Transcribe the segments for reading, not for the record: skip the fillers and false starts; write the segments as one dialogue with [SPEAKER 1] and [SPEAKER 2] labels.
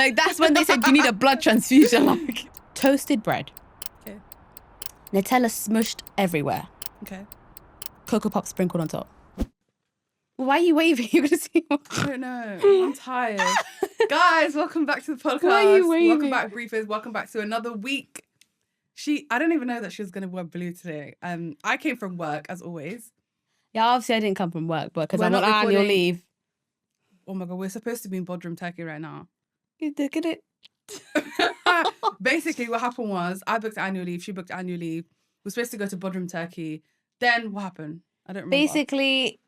[SPEAKER 1] Like, that's when they said you need a blood transfusion. Like, toasted bread.
[SPEAKER 2] Okay.
[SPEAKER 1] Nutella smushed everywhere.
[SPEAKER 2] Okay.
[SPEAKER 1] Cocoa Pop sprinkled on top. Why are you waving? You're going to see what...
[SPEAKER 2] I don't know. I'm tired. Guys, welcome back to the podcast.
[SPEAKER 1] Why are you waving?
[SPEAKER 2] Welcome back, Briefers. Welcome back to another week. I don't even know that she was going to wear blue today. I came from work, as always.
[SPEAKER 1] Yeah, obviously I didn't come from work, but because I'm on
[SPEAKER 2] not
[SPEAKER 1] annual leave.
[SPEAKER 2] Oh my God, we're supposed to be in Bodrum, Turkey right now.
[SPEAKER 1] You look at it.
[SPEAKER 2] Basically, what happened was I booked annual leave. She booked annual leave. We're supposed to go to Bodrum, Turkey. Then what happened? I don't remember.
[SPEAKER 1] Basically,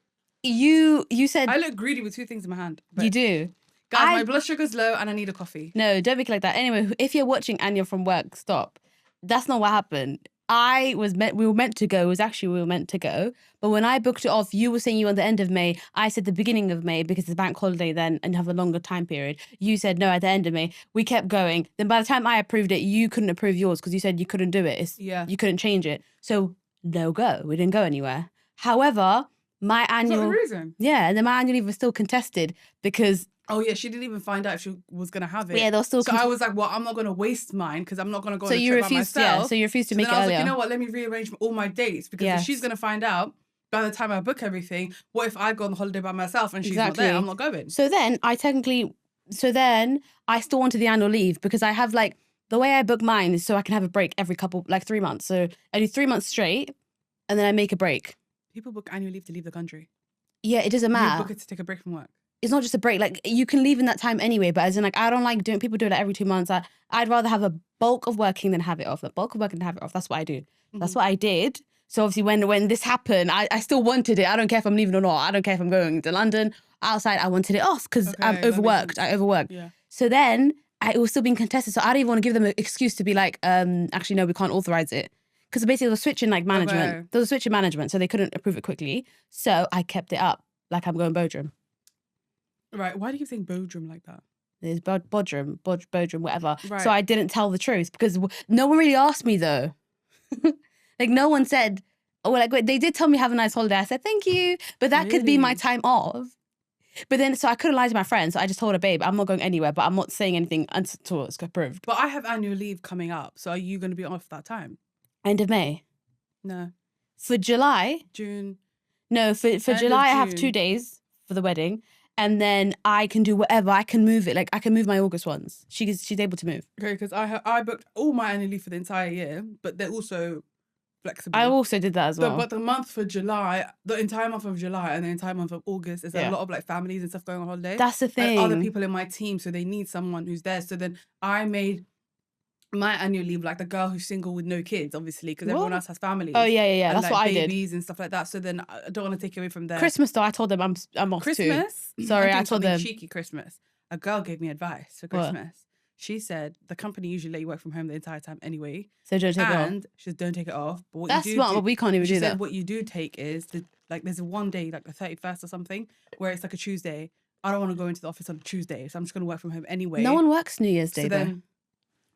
[SPEAKER 1] you said...
[SPEAKER 2] I look greedy with two things in my hand.
[SPEAKER 1] You do.
[SPEAKER 2] Guys, my blood sugar's low and I need a coffee.
[SPEAKER 1] No, don't make it like that. Anyway, if you're watching and you're from work, stop. That's not what happened. We were meant to go. We were meant to go. But when I booked it off, you were saying you were at the end of May. I said the beginning of May because it's bank holiday then and have a longer time period. You said no, at the end of May. We kept going. Then by the time I approved it, you couldn't approve yours because you said you couldn't do it. You couldn't change it. So no go. We didn't go anywhere. However, my annual...
[SPEAKER 2] That's the reason.
[SPEAKER 1] Yeah, and then my annual leave was still contested because...
[SPEAKER 2] Oh, yeah, she didn't even find out if she was going to have it.
[SPEAKER 1] Yeah, they'll still...
[SPEAKER 2] So I was like, well, I'm not going to waste mine because I'm not going to go on a
[SPEAKER 1] you
[SPEAKER 2] trip
[SPEAKER 1] refused,
[SPEAKER 2] by myself.
[SPEAKER 1] Yeah, so you refused to make it
[SPEAKER 2] I was
[SPEAKER 1] earlier.
[SPEAKER 2] like, you know what, let me rearrange all my dates because if she's going to find out by the time I book everything, what if I go on the holiday by myself and she's not there? I'm not going.
[SPEAKER 1] So then I still wanted the annual leave because I have like, the way I book mine is so I can have a break every 3 months. So I do 3 months straight and then I make a break. People
[SPEAKER 2] book annual leave to leave the country.
[SPEAKER 1] Yeah, it doesn't matter.
[SPEAKER 2] You book it to take a break from work.
[SPEAKER 1] It's not just a break. Like, you can leave in that time anyway, but as in, like, I don't like doing... People do it every 2 months. I'd rather have a bulk of working than have it off. A bulk of working than have it off. That's what I do. Mm-hmm. That's what I did. So obviously, when this happened, I still wanted it. I don't care if I'm leaving or not. I don't care if I'm going to London. Outside, I wanted it off because I'm overworked. I overworked. Yeah. So then, it was still being contested. So I don't even want to give them an excuse to be like, actually, no, we can't authorize it. Because basically, there was switching management. Okay. There was a switch in management, so they couldn't approve it quickly. So I kept it up like I'm going Bodrum.
[SPEAKER 2] Right, why do you keep saying Bodrum like that?
[SPEAKER 1] It's Bodrum, whatever.
[SPEAKER 2] Right.
[SPEAKER 1] So I didn't tell the truth because no one really asked me though. Like no one said, oh, like they did tell me have a nice holiday. I said, thank you. But that could be my time off. But then, so I couldn't lie to my friend. So I just told her, babe, I'm not going anywhere, but I'm not saying anything until it's approved.
[SPEAKER 2] But I have annual leave coming up. So are you going to be off that time?
[SPEAKER 1] End of May?
[SPEAKER 2] No.
[SPEAKER 1] For July?
[SPEAKER 2] June.
[SPEAKER 1] No, for July, I have 2 days for the wedding. And then I can do whatever. I can move it. Like, I can move my August ones. She's able to move.
[SPEAKER 2] Okay, because I booked all my annual leave for the entire year, but they're also flexible.
[SPEAKER 1] I also did that as well.
[SPEAKER 2] But the month for July, the entire month of July and the entire month of August, there's a lot of like families and stuff going on holiday.
[SPEAKER 1] That's the thing.
[SPEAKER 2] Like, other people in my team, so they need someone who's there. So then I made my annual leave like the girl who's single with no kids, obviously, because everyone else has families.
[SPEAKER 1] Oh, yeah.
[SPEAKER 2] And,
[SPEAKER 1] that's
[SPEAKER 2] like,
[SPEAKER 1] what I did.
[SPEAKER 2] Babies and stuff like that. So then I don't want to take away from there.
[SPEAKER 1] Christmas, though, I told them I'm off
[SPEAKER 2] Christmas?
[SPEAKER 1] too. Sorry, I told them.
[SPEAKER 2] Cheeky Christmas. A girl gave me advice for Christmas. What? She said the company usually let you work from home the entire time anyway.
[SPEAKER 1] So don't take it off.
[SPEAKER 2] And she said don't take it off. But what
[SPEAKER 1] that's
[SPEAKER 2] you do
[SPEAKER 1] smart, but we can't even do that.
[SPEAKER 2] She said what you do take is, there's a one day, like the 31st or something, where it's like a Tuesday. I don't want to go into the office on a Tuesday, so I'm just going to work from home anyway.
[SPEAKER 1] No one works New Year's Day, though.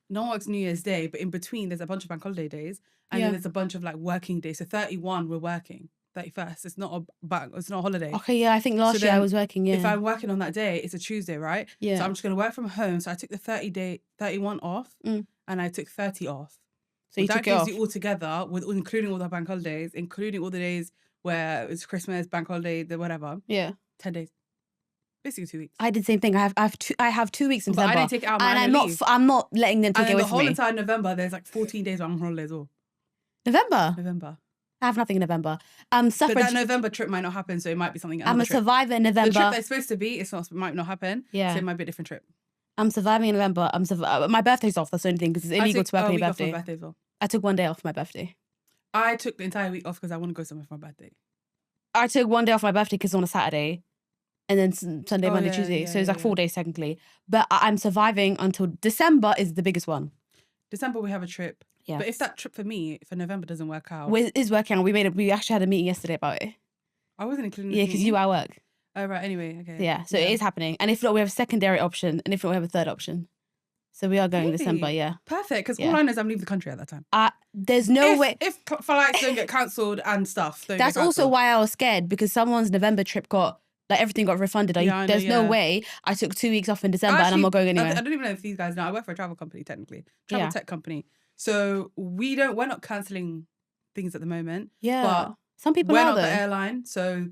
[SPEAKER 2] No one works New Year's Day, but in between there's a bunch of bank holiday days, and then there's a bunch of like working days. So 31 we're working. 31st, it's not a holiday.
[SPEAKER 1] Okay, yeah, I think last year I was working. Yeah.
[SPEAKER 2] If I'm working on that day, it's a Tuesday, right?
[SPEAKER 1] Yeah.
[SPEAKER 2] So I'm just gonna work from home. So I took the 31 off, and I took 30 off.
[SPEAKER 1] So you
[SPEAKER 2] that
[SPEAKER 1] took it off.
[SPEAKER 2] gives you all together with including all the bank holidays, including all the days where it's Christmas, bank holiday, whatever.
[SPEAKER 1] Yeah.
[SPEAKER 2] 10 days. Basically 2 weeks.
[SPEAKER 1] I did the same thing. I have 2 weeks in December.
[SPEAKER 2] But I didn't take it out my annual leave.
[SPEAKER 1] I'm not letting them take it away from me.
[SPEAKER 2] And the whole entire November, there's like 14 days where I'm on holiday as well.
[SPEAKER 1] November. I have nothing in November.
[SPEAKER 2] But that November trip might not happen, so it might be something.
[SPEAKER 1] I'm a survivor in November.
[SPEAKER 2] The trip that's supposed to be, it might not happen. Yeah. So it might be a different trip.
[SPEAKER 1] I'm surviving in November. My birthday's off. That's the only thing because it's illegal to work on your birthday.
[SPEAKER 2] Off my birthday as well.
[SPEAKER 1] I took 1 day off my birthday.
[SPEAKER 2] I took the entire week off because I want to go somewhere for my birthday.
[SPEAKER 1] I took 1 day off my birthday because it's on a Saturday. And then Sunday, Monday, Tuesday. So it's like 4 days technically. But I'm surviving until December is the biggest one.
[SPEAKER 2] December we have a trip. Yes. But if that trip for November doesn't work out.
[SPEAKER 1] Well, it is working out. We actually had a meeting yesterday about it.
[SPEAKER 2] I wasn't including
[SPEAKER 1] Yeah, because you at work.
[SPEAKER 2] Oh, right. Anyway, okay.
[SPEAKER 1] Yeah, so it is happening. And if not, we have a secondary option. And if not, we have a third option. So we are going in December, yeah.
[SPEAKER 2] Perfect, because all I know is I'm leaving the country at that time.
[SPEAKER 1] There's no way...
[SPEAKER 2] If flights don't get cancelled and stuff.
[SPEAKER 1] That's also why I was scared, because someone's November trip got Like everything got refunded.
[SPEAKER 2] Yeah, I know,
[SPEAKER 1] There's no
[SPEAKER 2] yeah.
[SPEAKER 1] way I took 2 weeks off in December and I'm not going anywhere.
[SPEAKER 2] I don't even know if these guys know. I work for a travel company, technically. Travel
[SPEAKER 1] Yeah.
[SPEAKER 2] tech company. So we're not cancelling things at the moment.
[SPEAKER 1] Yeah.
[SPEAKER 2] But
[SPEAKER 1] some people
[SPEAKER 2] we're
[SPEAKER 1] are
[SPEAKER 2] not
[SPEAKER 1] though.
[SPEAKER 2] the airline. So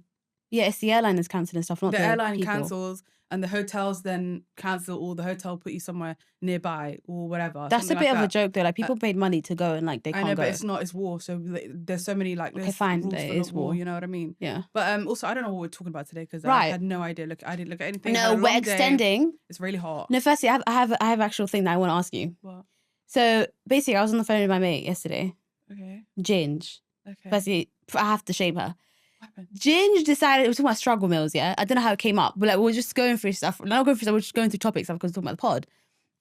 [SPEAKER 1] Yeah, it's the airline that's cancelling stuff, not
[SPEAKER 2] the airline
[SPEAKER 1] people.
[SPEAKER 2] cancels and the hotels then cancel, or the hotel put you somewhere nearby or whatever.
[SPEAKER 1] That's a bit of a joke though. Like people paid money to go and like they can't
[SPEAKER 2] I know,
[SPEAKER 1] go.
[SPEAKER 2] but it's not. It's war. So there's so many like there's
[SPEAKER 1] fine,
[SPEAKER 2] rules
[SPEAKER 1] it
[SPEAKER 2] for
[SPEAKER 1] is
[SPEAKER 2] not war.
[SPEAKER 1] war.
[SPEAKER 2] You know what I mean?
[SPEAKER 1] Yeah.
[SPEAKER 2] But also I don't know what we're talking about today because I
[SPEAKER 1] Right.
[SPEAKER 2] had no idea. Look, I didn't look at anything. I
[SPEAKER 1] No,
[SPEAKER 2] had a
[SPEAKER 1] we're
[SPEAKER 2] long day.
[SPEAKER 1] extending.
[SPEAKER 2] It's really hot.
[SPEAKER 1] No, firstly, I have an actual thing that I want to ask you.
[SPEAKER 2] What?
[SPEAKER 1] So basically, I was on the phone with my mate yesterday,
[SPEAKER 2] Okay.
[SPEAKER 1] Ginge.
[SPEAKER 2] Okay.
[SPEAKER 1] Firstly, I have to shame her.
[SPEAKER 2] What happened?
[SPEAKER 1] Ginge decided, it was talking about struggle meals, yeah? I don't know how it came up, but like we were just going through stuff. Not going through stuff, we were just going through topics because we're talking about the pod.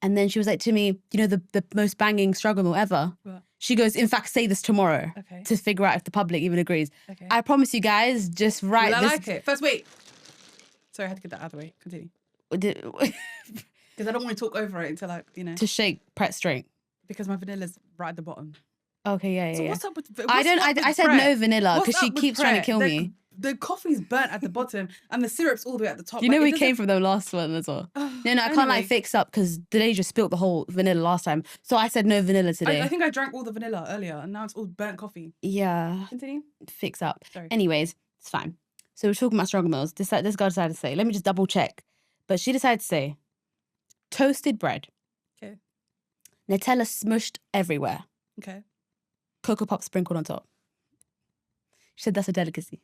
[SPEAKER 1] And then she was like to me, you know, the most banging struggle meal ever?
[SPEAKER 2] What?
[SPEAKER 1] She goes, in fact, say this tomorrow to figure out if the public even agrees.
[SPEAKER 2] Okay.
[SPEAKER 1] I promise you guys, just write
[SPEAKER 2] Well, I
[SPEAKER 1] this.
[SPEAKER 2] like it. First, wait. Sorry, I had to get that out of the way. Continue. Because I don't want to talk over it until like, you know.
[SPEAKER 1] To shake, press straight.
[SPEAKER 2] Because my vanilla's right at the bottom.
[SPEAKER 1] Okay, yeah.
[SPEAKER 2] So what's up with
[SPEAKER 1] I said no vanilla because she keeps trying to kill me.
[SPEAKER 2] The coffee's burnt at the bottom and the syrup's all the way at the top.
[SPEAKER 1] You know, we came from the last one as well. No, I can't like fix up because they just spilt the whole vanilla last time. So I said no vanilla today.
[SPEAKER 2] I think I drank all the vanilla earlier and now it's all burnt coffee.
[SPEAKER 1] Yeah.
[SPEAKER 2] Continue.
[SPEAKER 1] Fix up.
[SPEAKER 2] Sorry.
[SPEAKER 1] Anyways, it's fine. So we're talking about struggle meals. This girl decided to say, let me just double check. But she decided to say, toasted bread.
[SPEAKER 2] Okay.
[SPEAKER 1] Nutella smushed everywhere.
[SPEAKER 2] Okay.
[SPEAKER 1] Cocoa Pop sprinkled on top. She said that's a delicacy.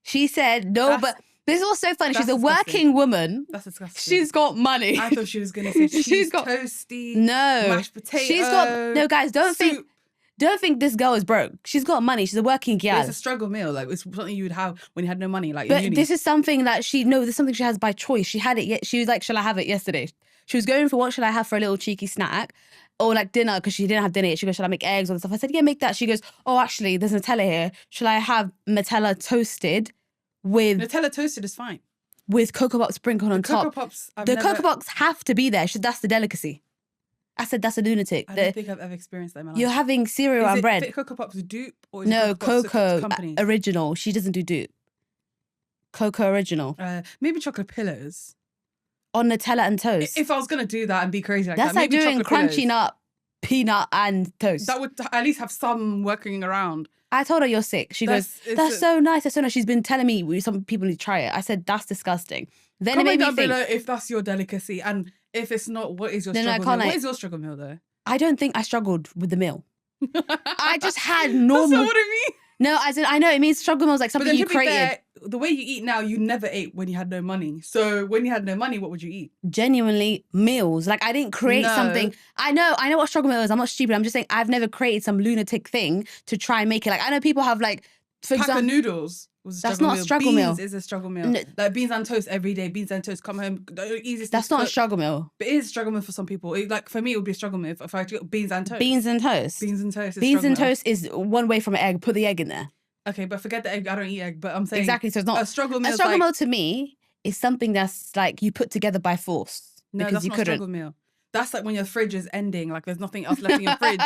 [SPEAKER 1] She said, no, but this was so funny. She's a working woman.
[SPEAKER 2] That's disgusting.
[SPEAKER 1] She's got money.
[SPEAKER 2] I thought she was going to say she's got toasty, mashed potato,
[SPEAKER 1] she's got, no, guys, don't think this girl is broke. She's got money. She's a working gal.
[SPEAKER 2] It's a struggle meal. Like, it's something you would have when you had no money, like
[SPEAKER 1] but
[SPEAKER 2] in uni.
[SPEAKER 1] This is something that this is something she has by choice. She had it yet. She was like, shall I have it yesterday? She was going for what should I have for a little cheeky snack? Or like dinner, because she didn't have dinner yet. She goes, shall I make eggs or stuff? I said, yeah, make that. She goes, oh, actually, there's Nutella here. Shall I have Nutella toasted with...
[SPEAKER 2] Nutella toasted is fine.
[SPEAKER 1] With Cocoa Pops sprinkled on top.
[SPEAKER 2] Cocoa Pops,
[SPEAKER 1] Cocoa Pops have to be there. That's the delicacy. I said, that's a lunatic.
[SPEAKER 2] I don't think I've ever experienced that in my life.
[SPEAKER 1] You're having cereal and bread.
[SPEAKER 2] Is it Cocoa Pops dupe? Or is
[SPEAKER 1] no,
[SPEAKER 2] it Cocoa
[SPEAKER 1] Cocoa original. She doesn't do dupe. Cocoa original.
[SPEAKER 2] Maybe chocolate pillows.
[SPEAKER 1] On Nutella and toast.
[SPEAKER 2] If I was going to do that and be crazy like
[SPEAKER 1] that's
[SPEAKER 2] that.
[SPEAKER 1] That's like doing crunchy nut, peanut and toast.
[SPEAKER 2] That would at least have some working around.
[SPEAKER 1] I told her you're sick. She goes, that's so nice. That's so nice. She's been telling me some people need to try it. I said, that's disgusting. Then it made me think.
[SPEAKER 2] If that's your delicacy and if it's not, what is your struggle meal? What is your struggle meal though?
[SPEAKER 1] I don't think I struggled with the meal. I just had normal.
[SPEAKER 2] That's not what I mean.
[SPEAKER 1] No, I know it means struggle meal is like something you created.
[SPEAKER 2] Fair, the way you eat now, you never ate when you had no money. So when you had no money, what would you eat?
[SPEAKER 1] Genuinely meals. Like I didn't create something. I know what struggle meal is. I'm not stupid. I'm just saying I've never created some lunatic thing to try and make it. Like I know people have like, for example,
[SPEAKER 2] pack of noodles.
[SPEAKER 1] That's not a struggle meal.
[SPEAKER 2] Beans is a struggle meal. No. Like beans and toast every day. Beans and toast. Come home. The easiest.
[SPEAKER 1] That's not a struggle meal.
[SPEAKER 2] But it is a struggle meal for some people. Like for me, it would be a struggle meal if I got beans and toast.
[SPEAKER 1] Beans and toast.
[SPEAKER 2] Beans and toast.
[SPEAKER 1] Beans and toast is one way from an egg. Put the egg in there.
[SPEAKER 2] Okay, but forget the egg. I don't eat egg. But I'm saying
[SPEAKER 1] exactly. So it's not
[SPEAKER 2] a struggle meal.
[SPEAKER 1] A struggle meal to me is something that's like you put together by force.
[SPEAKER 2] No, that's not a struggle meal. That's like when your fridge is ending. Like there's nothing else left in your fridge.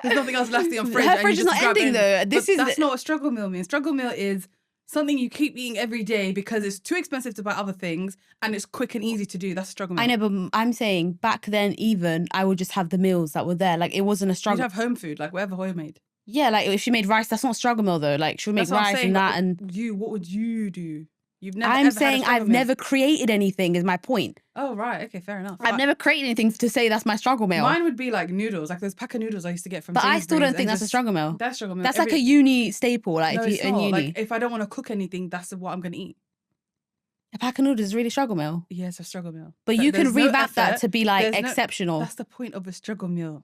[SPEAKER 2] There's nothing else left in your fridge.
[SPEAKER 1] Her fridge is not ending though.
[SPEAKER 2] That's not what struggle meal means. Struggle meal is something you keep eating every day because it's too expensive to buy other things and it's quick and easy to do. That's a struggle meal.
[SPEAKER 1] I know, but I'm saying back then even I would just have the meals that were there. Like it wasn't a struggle.
[SPEAKER 2] You'd have home food, like whatever homemade.
[SPEAKER 1] Yeah, like if she made rice, that's not a struggle meal though. Like she would make rice and that and...
[SPEAKER 2] What would you do? You've never
[SPEAKER 1] I'm saying I've never created anything is my point.
[SPEAKER 2] Oh, right. Okay, fair enough.
[SPEAKER 1] I've never created anything to say that's my struggle meal.
[SPEAKER 2] Mine would be like noodles. Like those pack of noodles I used to get from
[SPEAKER 1] But I still don't think that's a struggle meal.
[SPEAKER 2] That's struggle meal.
[SPEAKER 1] That's like a uni staple. Like
[SPEAKER 2] no,
[SPEAKER 1] if you're in uni.
[SPEAKER 2] Like if I don't want to cook anything, that's what I'm going to eat.
[SPEAKER 1] A pack of noodles is really struggle meal.
[SPEAKER 2] Yeah, it's a struggle meal.
[SPEAKER 1] But you can revamp that to be like exceptional.
[SPEAKER 2] That's the point of a struggle meal.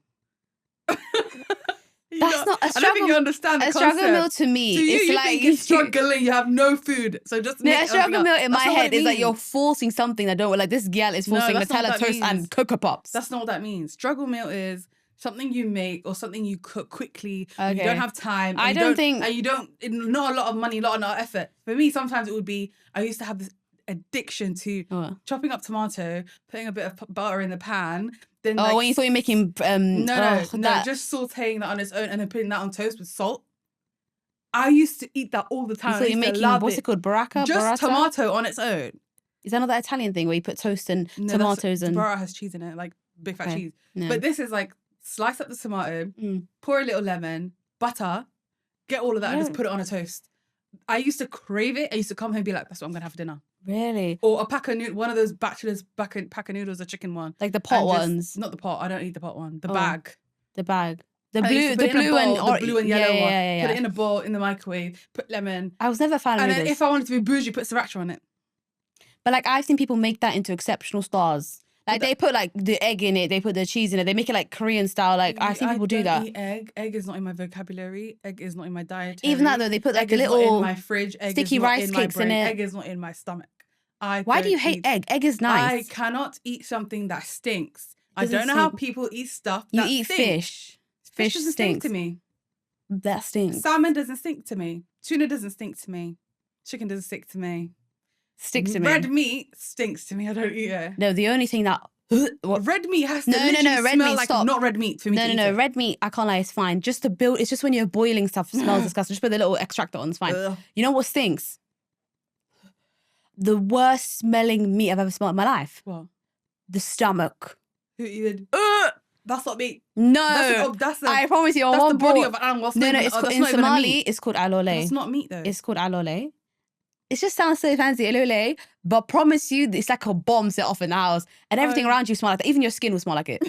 [SPEAKER 1] That's not a struggle.
[SPEAKER 2] I don't think you understand the concept.
[SPEAKER 1] A struggle meal to me,
[SPEAKER 2] it's like think you're struggling. You have no food, so just
[SPEAKER 1] a struggle meal in my head is like you're forcing something that don't like this gal is forcing Nutella toast and Cocoa Pops.
[SPEAKER 2] That's not what that means. Struggle meal is something you make or something you cook quickly. Okay. You don't have time.
[SPEAKER 1] I don't think,
[SPEAKER 2] and you don't not a lot of money, not a lot of effort. For me, sometimes it would be I used to have this addiction to chopping up tomato, putting a bit of butter in the pan. Then
[SPEAKER 1] when you thought you were making
[SPEAKER 2] no, just sauteing that on its own and then putting that on toast with salt. I used to eat that all the time.
[SPEAKER 1] You thought you're making, what's it called? Burrata?
[SPEAKER 2] Just
[SPEAKER 1] Burrata?
[SPEAKER 2] tomato on its own.
[SPEAKER 1] Is that not that Italian thing where you put toast and tomatoes and...
[SPEAKER 2] Burrata has cheese in it, like big fat cheese.
[SPEAKER 1] No.
[SPEAKER 2] But this is like, slice up the tomato, pour a little lemon, butter, get all of that and just put it on a toast. I used to crave it. I used to come home and be like, that's what I'm going to have for dinner.
[SPEAKER 1] Really?
[SPEAKER 2] Or a pack of one of those bachelor's pack of noodles, a chicken one.
[SPEAKER 1] Like the pot ones?
[SPEAKER 2] Not the pot. I don't eat the pot one. The bag.
[SPEAKER 1] The bag. The
[SPEAKER 2] I used to
[SPEAKER 1] blue
[SPEAKER 2] put it in a bowl,
[SPEAKER 1] and
[SPEAKER 2] the blue and yellow one.
[SPEAKER 1] Yeah.
[SPEAKER 2] Put it in a bowl in the microwave. Put lemon.
[SPEAKER 1] I was never a fan of
[SPEAKER 2] And
[SPEAKER 1] noodles.
[SPEAKER 2] then if I wanted to be bougie, put sriracha on it.
[SPEAKER 1] But like I've seen people make that into exceptional stars. Like they put like the egg in it, they put the cheese in it, they make it like Korean style. Like I've seen people do that.
[SPEAKER 2] Eat egg. Egg is not in my vocabulary. Egg is not in my diet.
[SPEAKER 1] Even that though, they put like
[SPEAKER 2] egg
[SPEAKER 1] a
[SPEAKER 2] is
[SPEAKER 1] little
[SPEAKER 2] not in my fridge. Egg
[SPEAKER 1] sticky
[SPEAKER 2] is not
[SPEAKER 1] rice
[SPEAKER 2] in my
[SPEAKER 1] cakes
[SPEAKER 2] brain.
[SPEAKER 1] in it.
[SPEAKER 2] Egg is not in my stomach.
[SPEAKER 1] Why do you hate egg? Egg is nice.
[SPEAKER 2] I cannot eat something that stinks. I
[SPEAKER 1] Doesn't
[SPEAKER 2] don't know how people eat stuff
[SPEAKER 1] You
[SPEAKER 2] that
[SPEAKER 1] eat
[SPEAKER 2] stinks.
[SPEAKER 1] fish.
[SPEAKER 2] Fish doesn't stink to me.
[SPEAKER 1] That stinks.
[SPEAKER 2] Salmon doesn't stink to me. Tuna doesn't stink to me. Chicken doesn't stink to me.
[SPEAKER 1] Sticks to me.
[SPEAKER 2] Red meat stinks to me. I don't eat it.
[SPEAKER 1] No, the only thing that...
[SPEAKER 2] Red meat has to
[SPEAKER 1] No, red
[SPEAKER 2] smell
[SPEAKER 1] meat,
[SPEAKER 2] like
[SPEAKER 1] stop.
[SPEAKER 2] not red meat for me to eat
[SPEAKER 1] No,
[SPEAKER 2] it.
[SPEAKER 1] red meat, I can't lie, it's fine. Just to build, it's just when you're boiling stuff, it smells disgusting. Just put the little extractor on, it's fine.
[SPEAKER 2] Ugh.
[SPEAKER 1] You know what stinks? The worst smelling meat I've ever smelled in my life.
[SPEAKER 2] What?
[SPEAKER 1] The stomach.
[SPEAKER 2] Who even? That's not meat.
[SPEAKER 1] No, I promise you, on
[SPEAKER 2] that's
[SPEAKER 1] one
[SPEAKER 2] the body
[SPEAKER 1] board-
[SPEAKER 2] of an animal.
[SPEAKER 1] No, it's called, in Somali, it's called alole.
[SPEAKER 2] It's not meat though.
[SPEAKER 1] It's called alole. It just sounds so fancy, alole, but promise you, it's like a bomb set off in the house, and everything around you smell like that. Even your skin will smell like it.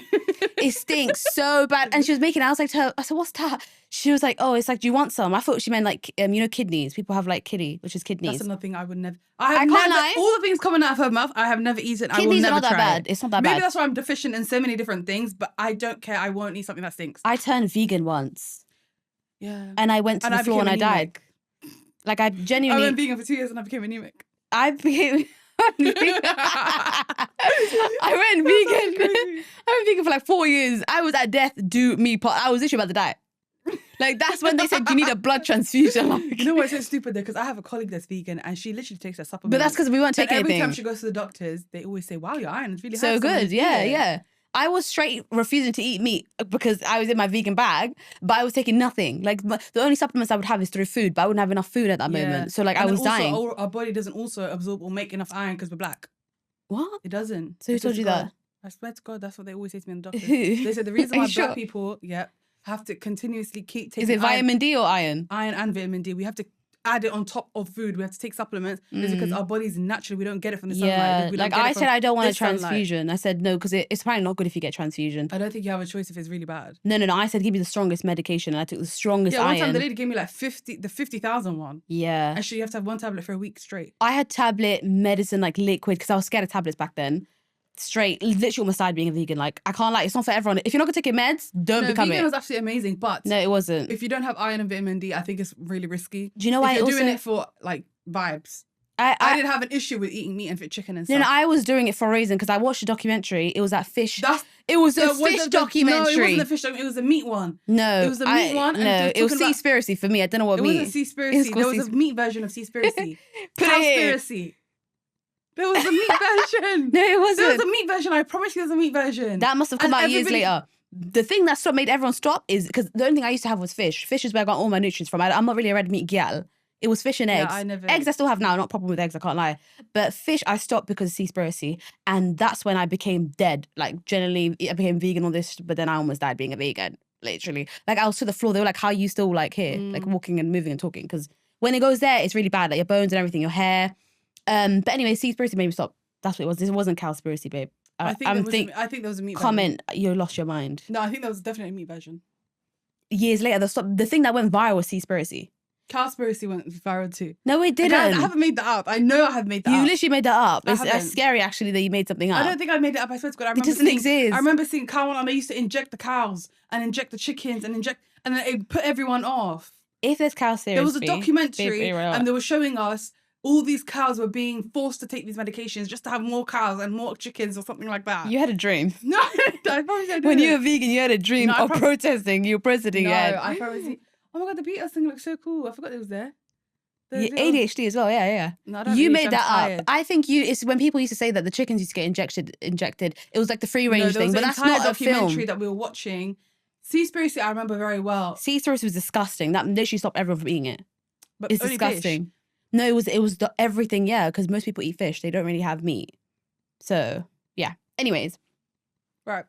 [SPEAKER 1] It stinks so bad. And she was making it. I was like to her, I said, what's that? She was like, oh, it's like, do you want some? I thought she meant like, you know, kidneys. People have like kidney, which is kidneys.
[SPEAKER 2] That's another thing I would never.
[SPEAKER 1] I can't lie.
[SPEAKER 2] All the things coming out of her mouth, I have never eaten. I will
[SPEAKER 1] Kidneys
[SPEAKER 2] never
[SPEAKER 1] are not that
[SPEAKER 2] try
[SPEAKER 1] bad.
[SPEAKER 2] it.
[SPEAKER 1] It's not that
[SPEAKER 2] Maybe
[SPEAKER 1] bad.
[SPEAKER 2] that's why I'm deficient in so many different things, but I don't care. I won't eat something that stinks.
[SPEAKER 1] I turned vegan once.
[SPEAKER 2] Yeah.
[SPEAKER 1] And I went to the floor and I died. Like I genuinely.
[SPEAKER 2] I went vegan for 2 years and I became anemic.
[SPEAKER 1] I became. I went vegan. I went vegan for like 4 years. I was at death, do me part. I was literally about to die. Like that's when they said you need a blood transfusion. Like,
[SPEAKER 2] You know what's so stupid though? Because I have a colleague that's vegan and she literally takes a supplement.
[SPEAKER 1] but that's because we weren't
[SPEAKER 2] And
[SPEAKER 1] taking
[SPEAKER 2] every
[SPEAKER 1] anything.
[SPEAKER 2] time she goes to the doctors, they always say, "Wow, your iron is really high."
[SPEAKER 1] So
[SPEAKER 2] Someone
[SPEAKER 1] good,
[SPEAKER 2] eat
[SPEAKER 1] yeah,
[SPEAKER 2] it."
[SPEAKER 1] yeah. I was straight refusing to eat meat because I was in my vegan bag, but I was taking nothing. Like the only supplements I would have is through food, but I wouldn't have enough food at that
[SPEAKER 2] Yeah.
[SPEAKER 1] moment. So like
[SPEAKER 2] And
[SPEAKER 1] I
[SPEAKER 2] then
[SPEAKER 1] was
[SPEAKER 2] also,
[SPEAKER 1] dying.
[SPEAKER 2] Our body doesn't also absorb or make enough iron because we're black.
[SPEAKER 1] What?
[SPEAKER 2] It doesn't.
[SPEAKER 1] So who
[SPEAKER 2] I swear
[SPEAKER 1] told
[SPEAKER 2] to
[SPEAKER 1] you
[SPEAKER 2] God.
[SPEAKER 1] that?
[SPEAKER 2] I swear to God, that's what they always say to me in the doctors.
[SPEAKER 1] Who?
[SPEAKER 2] They said the reason
[SPEAKER 1] Are
[SPEAKER 2] why
[SPEAKER 1] you
[SPEAKER 2] black
[SPEAKER 1] sure?
[SPEAKER 2] people, have to continuously keep taking
[SPEAKER 1] Is it vitamin D or iron?
[SPEAKER 2] iron and vitamin D. We have to add it on top of food. We have to take supplements. It's because our bodies naturally, we don't get it from the sunlight.
[SPEAKER 1] Yeah,
[SPEAKER 2] We don't
[SPEAKER 1] like
[SPEAKER 2] get it
[SPEAKER 1] I
[SPEAKER 2] from
[SPEAKER 1] said, I don't want a
[SPEAKER 2] this sunlight.
[SPEAKER 1] transfusion. I said no because it's apparently not good if you get transfusion.
[SPEAKER 2] I don't think you have a choice if it's really bad.
[SPEAKER 1] No. I said give me the strongest medication, and I took the strongest
[SPEAKER 2] Yeah, one time
[SPEAKER 1] iron.
[SPEAKER 2] the lady gave me like 50,000 one.
[SPEAKER 1] Yeah,
[SPEAKER 2] Actually, you have to have one tablet for a week straight.
[SPEAKER 1] I had tablet medicine like liquid because I was scared of tablets back then. Straight, literally almost died being a vegan. Like I can't lie, it's not for everyone. If you're not gonna take your meds, don't become
[SPEAKER 2] vegan
[SPEAKER 1] it.
[SPEAKER 2] was absolutely amazing, but
[SPEAKER 1] No, it wasn't.
[SPEAKER 2] if you don't have iron and vitamin D, I think it's really risky.
[SPEAKER 1] Do you know why?
[SPEAKER 2] If you're
[SPEAKER 1] I also,
[SPEAKER 2] doing it for like vibes. I didn't have an issue with eating meat and chicken and stuff.
[SPEAKER 1] No, I was doing it for a reason because I watched a documentary. It was that fish. It was a
[SPEAKER 2] No,
[SPEAKER 1] fish documentary.
[SPEAKER 2] No, it wasn't a fish documentary. It was a meat one.
[SPEAKER 1] No,
[SPEAKER 2] It was a meat one. And
[SPEAKER 1] No,
[SPEAKER 2] they're
[SPEAKER 1] it was
[SPEAKER 2] talking about-
[SPEAKER 1] Seaspiracy for me. I don't know what
[SPEAKER 2] It
[SPEAKER 1] meat.
[SPEAKER 2] wasn't Seaspiracy. There was a meat version of Seaspiracy.
[SPEAKER 1] Put it here.
[SPEAKER 2] Cowspiracy. There was a meat version.
[SPEAKER 1] No, it
[SPEAKER 2] There was
[SPEAKER 1] wasn't.
[SPEAKER 2] a meat version. I promise you, there was a meat version.
[SPEAKER 1] That must have come
[SPEAKER 2] And
[SPEAKER 1] out years
[SPEAKER 2] everybody-
[SPEAKER 1] later. The thing that made everyone stop is because the only thing I used to have was fish. Fish is where I got all my nutrients from. I'm not really a red meat gal. It was fish and
[SPEAKER 2] Yeah,
[SPEAKER 1] eggs.
[SPEAKER 2] I never-
[SPEAKER 1] Eggs I still have now. Not a problem with eggs, I can't lie. But fish I stopped because of Seaspiracy. And that's when I became dead. Like generally I became vegan on this, but then I almost died being a vegan. Literally. Like I was to the floor. They were like, how are you still like here? Like walking and moving and talking. Because when it goes there, it's really bad. Like your bones and everything, your hair. But anyway, Seaspiracy made me stop. That's what it was. This wasn't Cowspiracy, babe.
[SPEAKER 2] I think there was a meat version.
[SPEAKER 1] Comment, you lost your mind.
[SPEAKER 2] No, I think there was definitely a meat version.
[SPEAKER 1] Years later, the thing that went viral was Seaspiracy.
[SPEAKER 2] Cowspiracy went viral too.
[SPEAKER 1] No, it didn't.
[SPEAKER 2] I haven't made that up. I know I have made that
[SPEAKER 1] You
[SPEAKER 2] up.
[SPEAKER 1] literally made that up.
[SPEAKER 2] I
[SPEAKER 1] It's
[SPEAKER 2] haven't.
[SPEAKER 1] scary, actually, that you made something up.
[SPEAKER 2] I don't think I made it up. I swear to God. I remember
[SPEAKER 1] doesn't
[SPEAKER 2] seeing,
[SPEAKER 1] exist.
[SPEAKER 2] I remember seeing cow one and they used to inject the cows and inject the chickens and then it put everyone off.
[SPEAKER 1] If there's Cowspiracy,
[SPEAKER 2] There was a documentary
[SPEAKER 1] be real.
[SPEAKER 2] and they were showing us all these cows were being forced to take these medications just to have more cows and more chickens or something like that.
[SPEAKER 1] You had a dream.
[SPEAKER 2] No, I promise I didn't.
[SPEAKER 1] When you were vegan, you had a dream
[SPEAKER 2] No, I
[SPEAKER 1] of protesting. You were protesting.
[SPEAKER 2] No,
[SPEAKER 1] Yeah.
[SPEAKER 2] I promise you. Oh my God, the Beatles thing looks so cool. I forgot it was there. The
[SPEAKER 1] Yeah,
[SPEAKER 2] little-
[SPEAKER 1] ADHD as well. Yeah.
[SPEAKER 2] No, I don't
[SPEAKER 1] You
[SPEAKER 2] ADHD,
[SPEAKER 1] made
[SPEAKER 2] I'm
[SPEAKER 1] that
[SPEAKER 2] tired.
[SPEAKER 1] up. I think it's when people used to say that the chickens used to get injected. It was like the free range
[SPEAKER 2] No, there
[SPEAKER 1] thing,
[SPEAKER 2] was
[SPEAKER 1] but
[SPEAKER 2] an
[SPEAKER 1] that's
[SPEAKER 2] entire
[SPEAKER 1] not a
[SPEAKER 2] documentary
[SPEAKER 1] film.
[SPEAKER 2] that we were watching. Seaspiracy, I remember very well.
[SPEAKER 1] Seaspiracy was disgusting. That literally stopped everyone from eating it.
[SPEAKER 2] But
[SPEAKER 1] It's
[SPEAKER 2] only
[SPEAKER 1] disgusting.
[SPEAKER 2] fish.
[SPEAKER 1] No, it was everything, yeah, because most people eat fish. They don't really have meat. So, yeah. Anyways.
[SPEAKER 2] Right.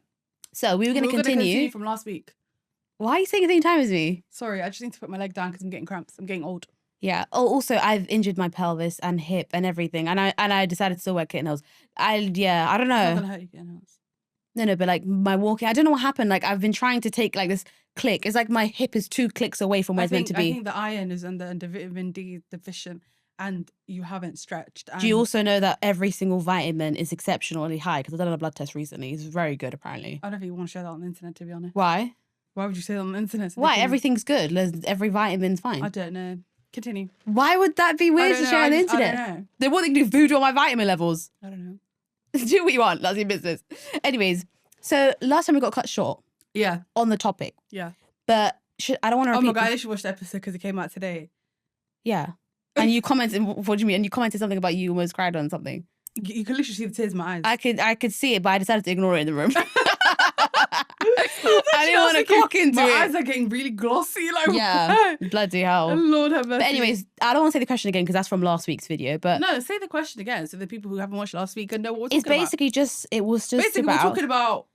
[SPEAKER 1] So, we were going to
[SPEAKER 2] gonna
[SPEAKER 1] continue.
[SPEAKER 2] from last week.
[SPEAKER 1] Why are you saying the same time as me?
[SPEAKER 2] Sorry, I just need to put my leg down because I'm getting cramps. I'm getting old.
[SPEAKER 1] Yeah. Oh, also, I've injured my pelvis and hip and everything. And I decided to still wear kitten heels. I don't know.
[SPEAKER 2] It's not going to hurt you getting heels.
[SPEAKER 1] No, but like my walking, I don't know what happened. Like I've been trying to take like this click. It's like my hip is 2 clicks away from where it's meant to be.
[SPEAKER 2] I think the iron is under vitamin D deficient and you haven't stretched. And
[SPEAKER 1] do you also know that every single vitamin is exceptionally high? Because I've done a blood test recently. It's very good, apparently.
[SPEAKER 2] I don't think you want to share that on the internet, to be honest.
[SPEAKER 1] Why?
[SPEAKER 2] Why would you say that on the internet?
[SPEAKER 1] Why? Everything's good. Every vitamin's fine.
[SPEAKER 2] I don't know. Continue.
[SPEAKER 1] Why would that be weird to share on the internet?
[SPEAKER 2] I don't know.
[SPEAKER 1] They want to do voodoo on my vitamin levels.
[SPEAKER 2] I don't know.
[SPEAKER 1] Do what you want. That's your business. Anyways, so last time we got cut short.
[SPEAKER 2] Yeah.
[SPEAKER 1] On the topic.
[SPEAKER 2] Yeah.
[SPEAKER 1] But I don't want to repeat.
[SPEAKER 2] Oh my God, I should watch the episode because it came out today.
[SPEAKER 1] Yeah. And you commented, what do you mean? And you commented something about you almost cried on something.
[SPEAKER 2] You can literally see the tears in my eyes.
[SPEAKER 1] I could see it, but I decided to ignore it in the room. I didn't want to clock into it.
[SPEAKER 2] My eyes are getting really glossy. Like,
[SPEAKER 1] yeah, bloody hell.
[SPEAKER 2] Lord have mercy.
[SPEAKER 1] But anyways, I don't want to say the question again because that's from last week's video. But
[SPEAKER 2] no, say the question again so the people who haven't watched last week can know what we're talking
[SPEAKER 1] it's basically
[SPEAKER 2] about.
[SPEAKER 1] it was just
[SPEAKER 2] basically
[SPEAKER 1] about...
[SPEAKER 2] we're talking about.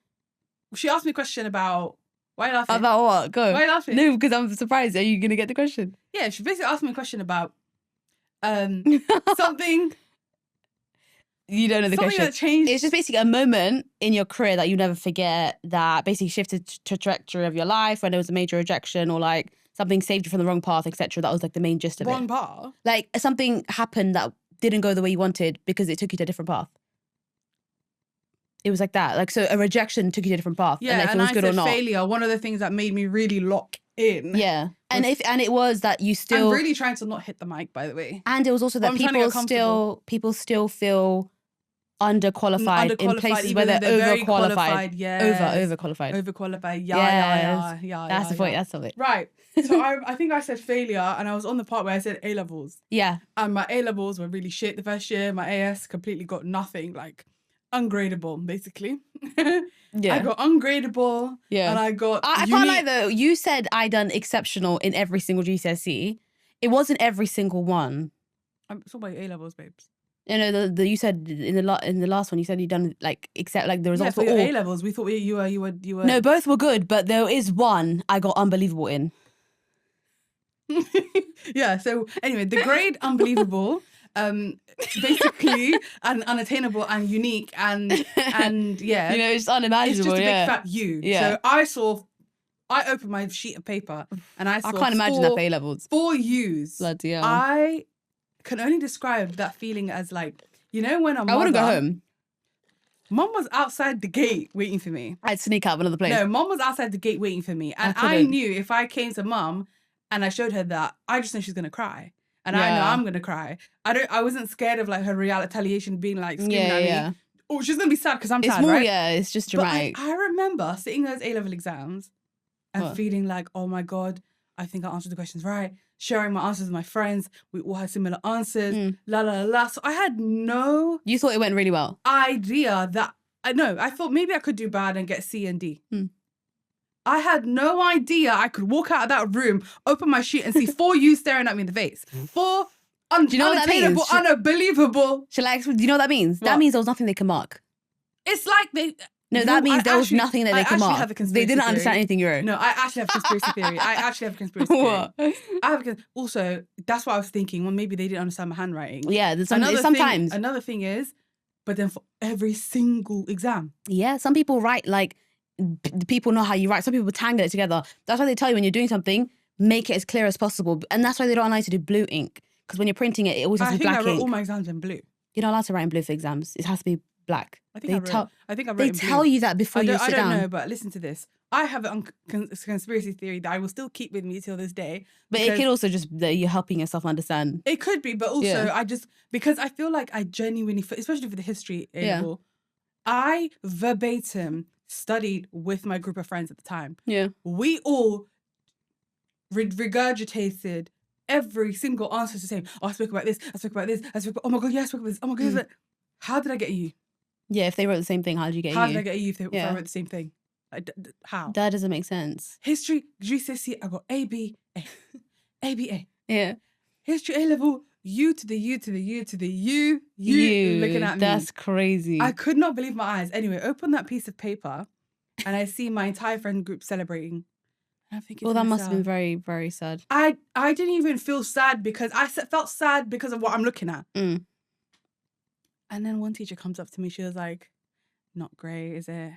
[SPEAKER 2] She asked me a question about. Why are you laughing?
[SPEAKER 1] About what? Go.
[SPEAKER 2] Why are you laughing?
[SPEAKER 1] No, because I'm surprised. Are you gonna get the question?
[SPEAKER 2] Yeah, she basically asked me a question about something.
[SPEAKER 1] You don't know the question.
[SPEAKER 2] Something that changed.
[SPEAKER 1] It's just basically a moment in your career that you never forget that basically shifted the trajectory of your life when there was a major rejection or like something saved you from the wrong path, etc. That was like the main gist of it.
[SPEAKER 2] Wrong path?
[SPEAKER 1] Like something happened that didn't go the way you wanted because it took you to a different path. It was like that. Like, so a rejection took you to a different path.
[SPEAKER 2] Yeah,
[SPEAKER 1] and, if
[SPEAKER 2] and
[SPEAKER 1] it was
[SPEAKER 2] I
[SPEAKER 1] good
[SPEAKER 2] said
[SPEAKER 1] or not.
[SPEAKER 2] failure, one of the things that made me really lock in.
[SPEAKER 1] Yeah. And it was that you still...
[SPEAKER 2] I'm really trying to not hit the mic, by the way.
[SPEAKER 1] And it was also that people still feel underqualified in places where they're overqualified.
[SPEAKER 2] Yes.
[SPEAKER 1] Overqualified.
[SPEAKER 2] Overqualified. Yeah.
[SPEAKER 1] That's the point. That's something.
[SPEAKER 2] Right. So I think I said failure and I was on the part where I said A-levels.
[SPEAKER 1] Yeah.
[SPEAKER 2] And my A-levels were really shit the first year. My AS completely got nothing, like ungradable, basically.
[SPEAKER 1] Yeah.
[SPEAKER 2] I got ungradable. Yeah. And I got
[SPEAKER 1] I can't lie though. You said I done exceptional in every single GCSE. It wasn't every single one.
[SPEAKER 2] I'm talking about your A-levels, babes.
[SPEAKER 1] You know, you said in the last one, you said you done like except like the results
[SPEAKER 2] for
[SPEAKER 1] were
[SPEAKER 2] your
[SPEAKER 1] all
[SPEAKER 2] A-levels. We thought you were.
[SPEAKER 1] No, both were good, but there is one I got unbelievable in.
[SPEAKER 2] Yeah. So anyway, the grade unbelievable, basically and unattainable and unique and yeah,
[SPEAKER 1] you know, it's unimaginable.
[SPEAKER 2] It's just a big fat U. Yeah. So I opened my sheet of paper and I saw.
[SPEAKER 1] I can't imagine that for A-levels.
[SPEAKER 2] 4 U's.
[SPEAKER 1] Bloody hell.
[SPEAKER 2] I can only describe that feeling as like, you know, when I
[SPEAKER 1] wouldn't go home.
[SPEAKER 2] Mum was outside the gate waiting for me.
[SPEAKER 1] I'd sneak out of another place.
[SPEAKER 2] No, Mum was outside the gate waiting for me. And I knew if I came to Mum and I showed her that, I just know she's going to cry. And I know I'm going to cry. I wasn't scared of like her retaliation being like screaming at me. Oh, she's going to be sad because I'm sad,
[SPEAKER 1] more,
[SPEAKER 2] right?
[SPEAKER 1] Yeah, it's just dramatic.
[SPEAKER 2] But I remember sitting those A-level exams and feeling like, oh my God, I think I answered the questions right. Sharing my answers with my friends. We all had similar answers. La, la, la, la. So I had no...
[SPEAKER 1] You thought it went really well?
[SPEAKER 2] Idea that... I thought maybe I could do bad and get C and D. I had no idea I could walk out of that room, open my sheet and see 4 U's staring at me in the face. 4
[SPEAKER 1] do you know what that means?
[SPEAKER 2] Unbelievable.
[SPEAKER 1] Do you know what that means? What? That means there was nothing they could mark.
[SPEAKER 2] It's like they...
[SPEAKER 1] No, that means there was nothing that they could mark. They didn't understand anything you wrote.
[SPEAKER 2] No, I actually have a conspiracy theory.
[SPEAKER 1] What?
[SPEAKER 2] Also, that's what I was thinking. Well, maybe they didn't understand my handwriting.
[SPEAKER 1] Yeah, sometimes.
[SPEAKER 2] Another thing is, but then for every single exam.
[SPEAKER 1] Yeah, some people write like, people know how you write. Some people tangle it together. That's why they tell you when you're doing something, make it as clear as possible. And that's why they don't allow you to do blue ink. Because when you're printing it, it always has to be black ink. I
[SPEAKER 2] wrote all my exams in blue.
[SPEAKER 1] You're not allowed to write in blue for exams. It has to be black.
[SPEAKER 2] I wrote
[SPEAKER 1] they tell you that before you sit down.
[SPEAKER 2] I don't know, but listen to this. I have a conspiracy theory that I will still keep with me till this day.
[SPEAKER 1] But it could also just that you're helping yourself understand.
[SPEAKER 2] It could be, but also because I feel like I genuinely, especially for the history A-level, I verbatim studied with my group of friends at the time. Yeah. We all regurgitated every single answer the same. Oh, I spoke about this. I spoke about this. Oh my God, yeah, I spoke about this. Oh my God, how did I get a U?
[SPEAKER 1] Yeah, if they wrote the same thing, how did you get a U?
[SPEAKER 2] How did I get a U if I wrote the same thing? How?
[SPEAKER 1] That doesn't make sense.
[SPEAKER 2] History, GCSE, I got A, B, A. A, B, A.
[SPEAKER 1] Yeah.
[SPEAKER 2] history A-level, U to the U to the U to the U looking at me.
[SPEAKER 1] That's crazy.
[SPEAKER 2] I could not believe my eyes. Anyway, open that piece of paper and I see my entire friend group celebrating. And I'm thinking,
[SPEAKER 1] well, that must have been very, very sad.
[SPEAKER 2] I didn't even feel sad because I felt sad because of what I'm looking at.
[SPEAKER 1] Mm.
[SPEAKER 2] And then one teacher comes up to me. She was like, not great, is it?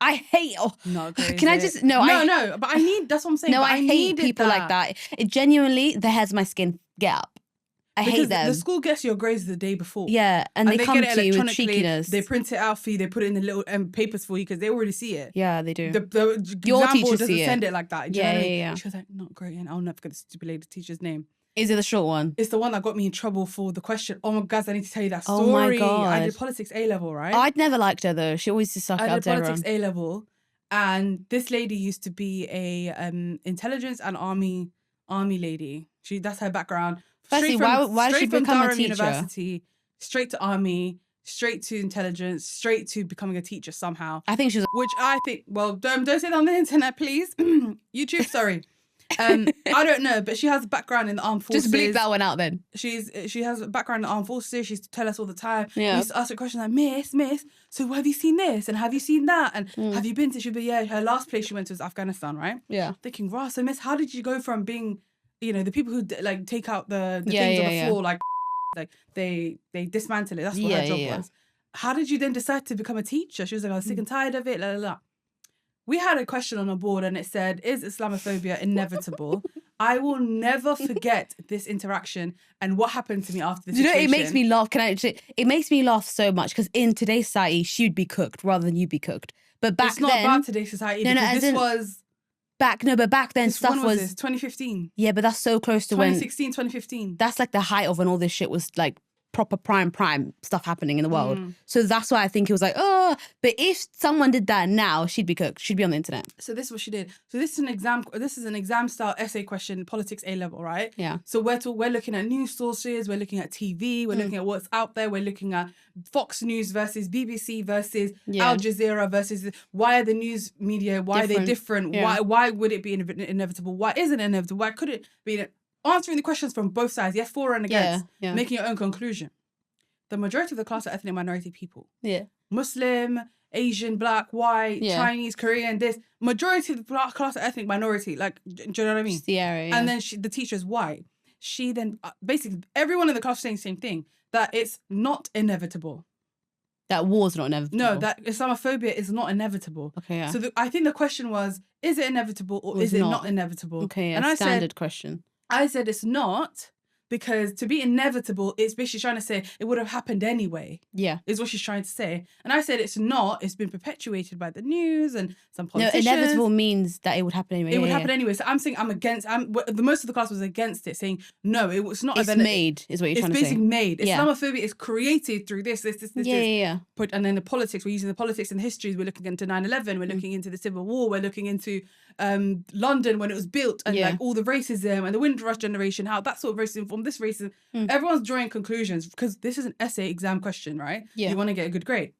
[SPEAKER 1] I hate. Oh,
[SPEAKER 2] not great.
[SPEAKER 1] Can I just no?
[SPEAKER 2] But I need. That's what I'm saying.
[SPEAKER 1] No, I hate people like that. It genuinely, the hairs of my skin get up. I hate them.
[SPEAKER 2] The school gets your grades the day before.
[SPEAKER 1] Yeah, and they come to you with cheekiness.
[SPEAKER 2] They print it out for you. They put it in the little papers for you because they already see it.
[SPEAKER 1] Yeah, they do.
[SPEAKER 2] Your teacher doesn't send it like that.
[SPEAKER 1] Yeah.
[SPEAKER 2] She was like, not great, and I'll never forget the stupid lady teacher's name.
[SPEAKER 1] Is it the short one?
[SPEAKER 2] It's the one that got me in trouble for the question. Oh my God, I need to tell you that story.
[SPEAKER 1] Oh my God.
[SPEAKER 2] I did politics A-level, right?
[SPEAKER 1] I'd never liked her though. She always just sucked up to everyone.
[SPEAKER 2] I did politics A-level, and this lady used to be a intelligence and army lady. That's her background.
[SPEAKER 1] Firstly, why did she become a teacher?
[SPEAKER 2] University, straight to army, straight to intelligence, straight to becoming a teacher somehow.
[SPEAKER 1] I think she was.
[SPEAKER 2] Which I think, well, don't say that on the internet, please. YouTube, sorry. I don't know, but she has a background in the armed forces.
[SPEAKER 1] Just bleep that one out then.
[SPEAKER 2] She has a background in the armed forces. She used to tell us all the time.
[SPEAKER 1] Yeah.
[SPEAKER 2] We used to ask her questions like, Miss, so have you seen this? And have you seen that? And have you been to, her last place she went to was Afghanistan, right?
[SPEAKER 1] Yeah.
[SPEAKER 2] Thinking, wow, so Miss, how did you go from being, the people who like take out the things on the floor, like they dismantle it. That's what her job was. How did you then decide to become a teacher? She was like, I was sick and tired of it, la la la. We had a question on the board and it said, is Islamophobia inevitable? I will never forget this interaction and what happened to me after this situation.
[SPEAKER 1] It makes me laugh. It makes me laugh so much because in today's society, she'd be cooked rather than you be cooked. But back then...
[SPEAKER 2] It's not about today's society because this was...
[SPEAKER 1] Back then stuff
[SPEAKER 2] when was this? 2015.
[SPEAKER 1] Yeah, but that's so close to
[SPEAKER 2] 2016, 2015.
[SPEAKER 1] That's like the height of when all this shit was like proper prime stuff happening in the world. So that's why I think it was like, oh, but if someone did that now, she'd be cooked. She'd be on the internet.
[SPEAKER 2] So this is what she did. So this is an exam style essay question, politics A-level, right?
[SPEAKER 1] Yeah.
[SPEAKER 2] So we're looking at news sources, we're looking at TV, we're looking at what's out there, we're looking at Fox News versus BBC versus Al Jazeera versus why are the news media, why are they different? Yeah. Why would it be inevitable? Why isn't it inevitable? Why could it be answering the questions from both sides, yes, for and against, making your own conclusion. The majority of the class are ethnic minority people. Yeah. Muslim, Asian, Black, white, Chinese, Korean, this. Majority of the class are ethnic minority. Like, do you know what I mean? And then the teacher's white. She then, basically, everyone in the class is saying the same thing, that it's not inevitable.
[SPEAKER 1] That war's not inevitable.
[SPEAKER 2] No, that Islamophobia is not inevitable.
[SPEAKER 1] Okay, yeah.
[SPEAKER 2] So I think the question was, is it inevitable or is it not inevitable?
[SPEAKER 1] Okay, yeah, standard question.
[SPEAKER 2] I said it's not, because to be inevitable, it's basically trying to say it would have happened anyway. Yeah. Is what she's trying to say. And I said it's not. It's been perpetuated by the news and some politicians.
[SPEAKER 1] No, inevitable means that it would happen anyway.
[SPEAKER 2] It would happen anyway. So I'm saying the most of the class was against it, saying, no, it was not.
[SPEAKER 1] It's made, is what you're trying to say.
[SPEAKER 2] It's basically made. Islamophobia is created through this.
[SPEAKER 1] Yeah.
[SPEAKER 2] And then the politics, we're using the politics and histories. We're looking into 9/11. We're looking into the Civil War. We're looking into London when it was built and like all the racism and the Windrush generation, how that sort of racism formed this racism. Everyone's drawing conclusions because this is an essay exam question, right? Yeah. You want to get a good grade.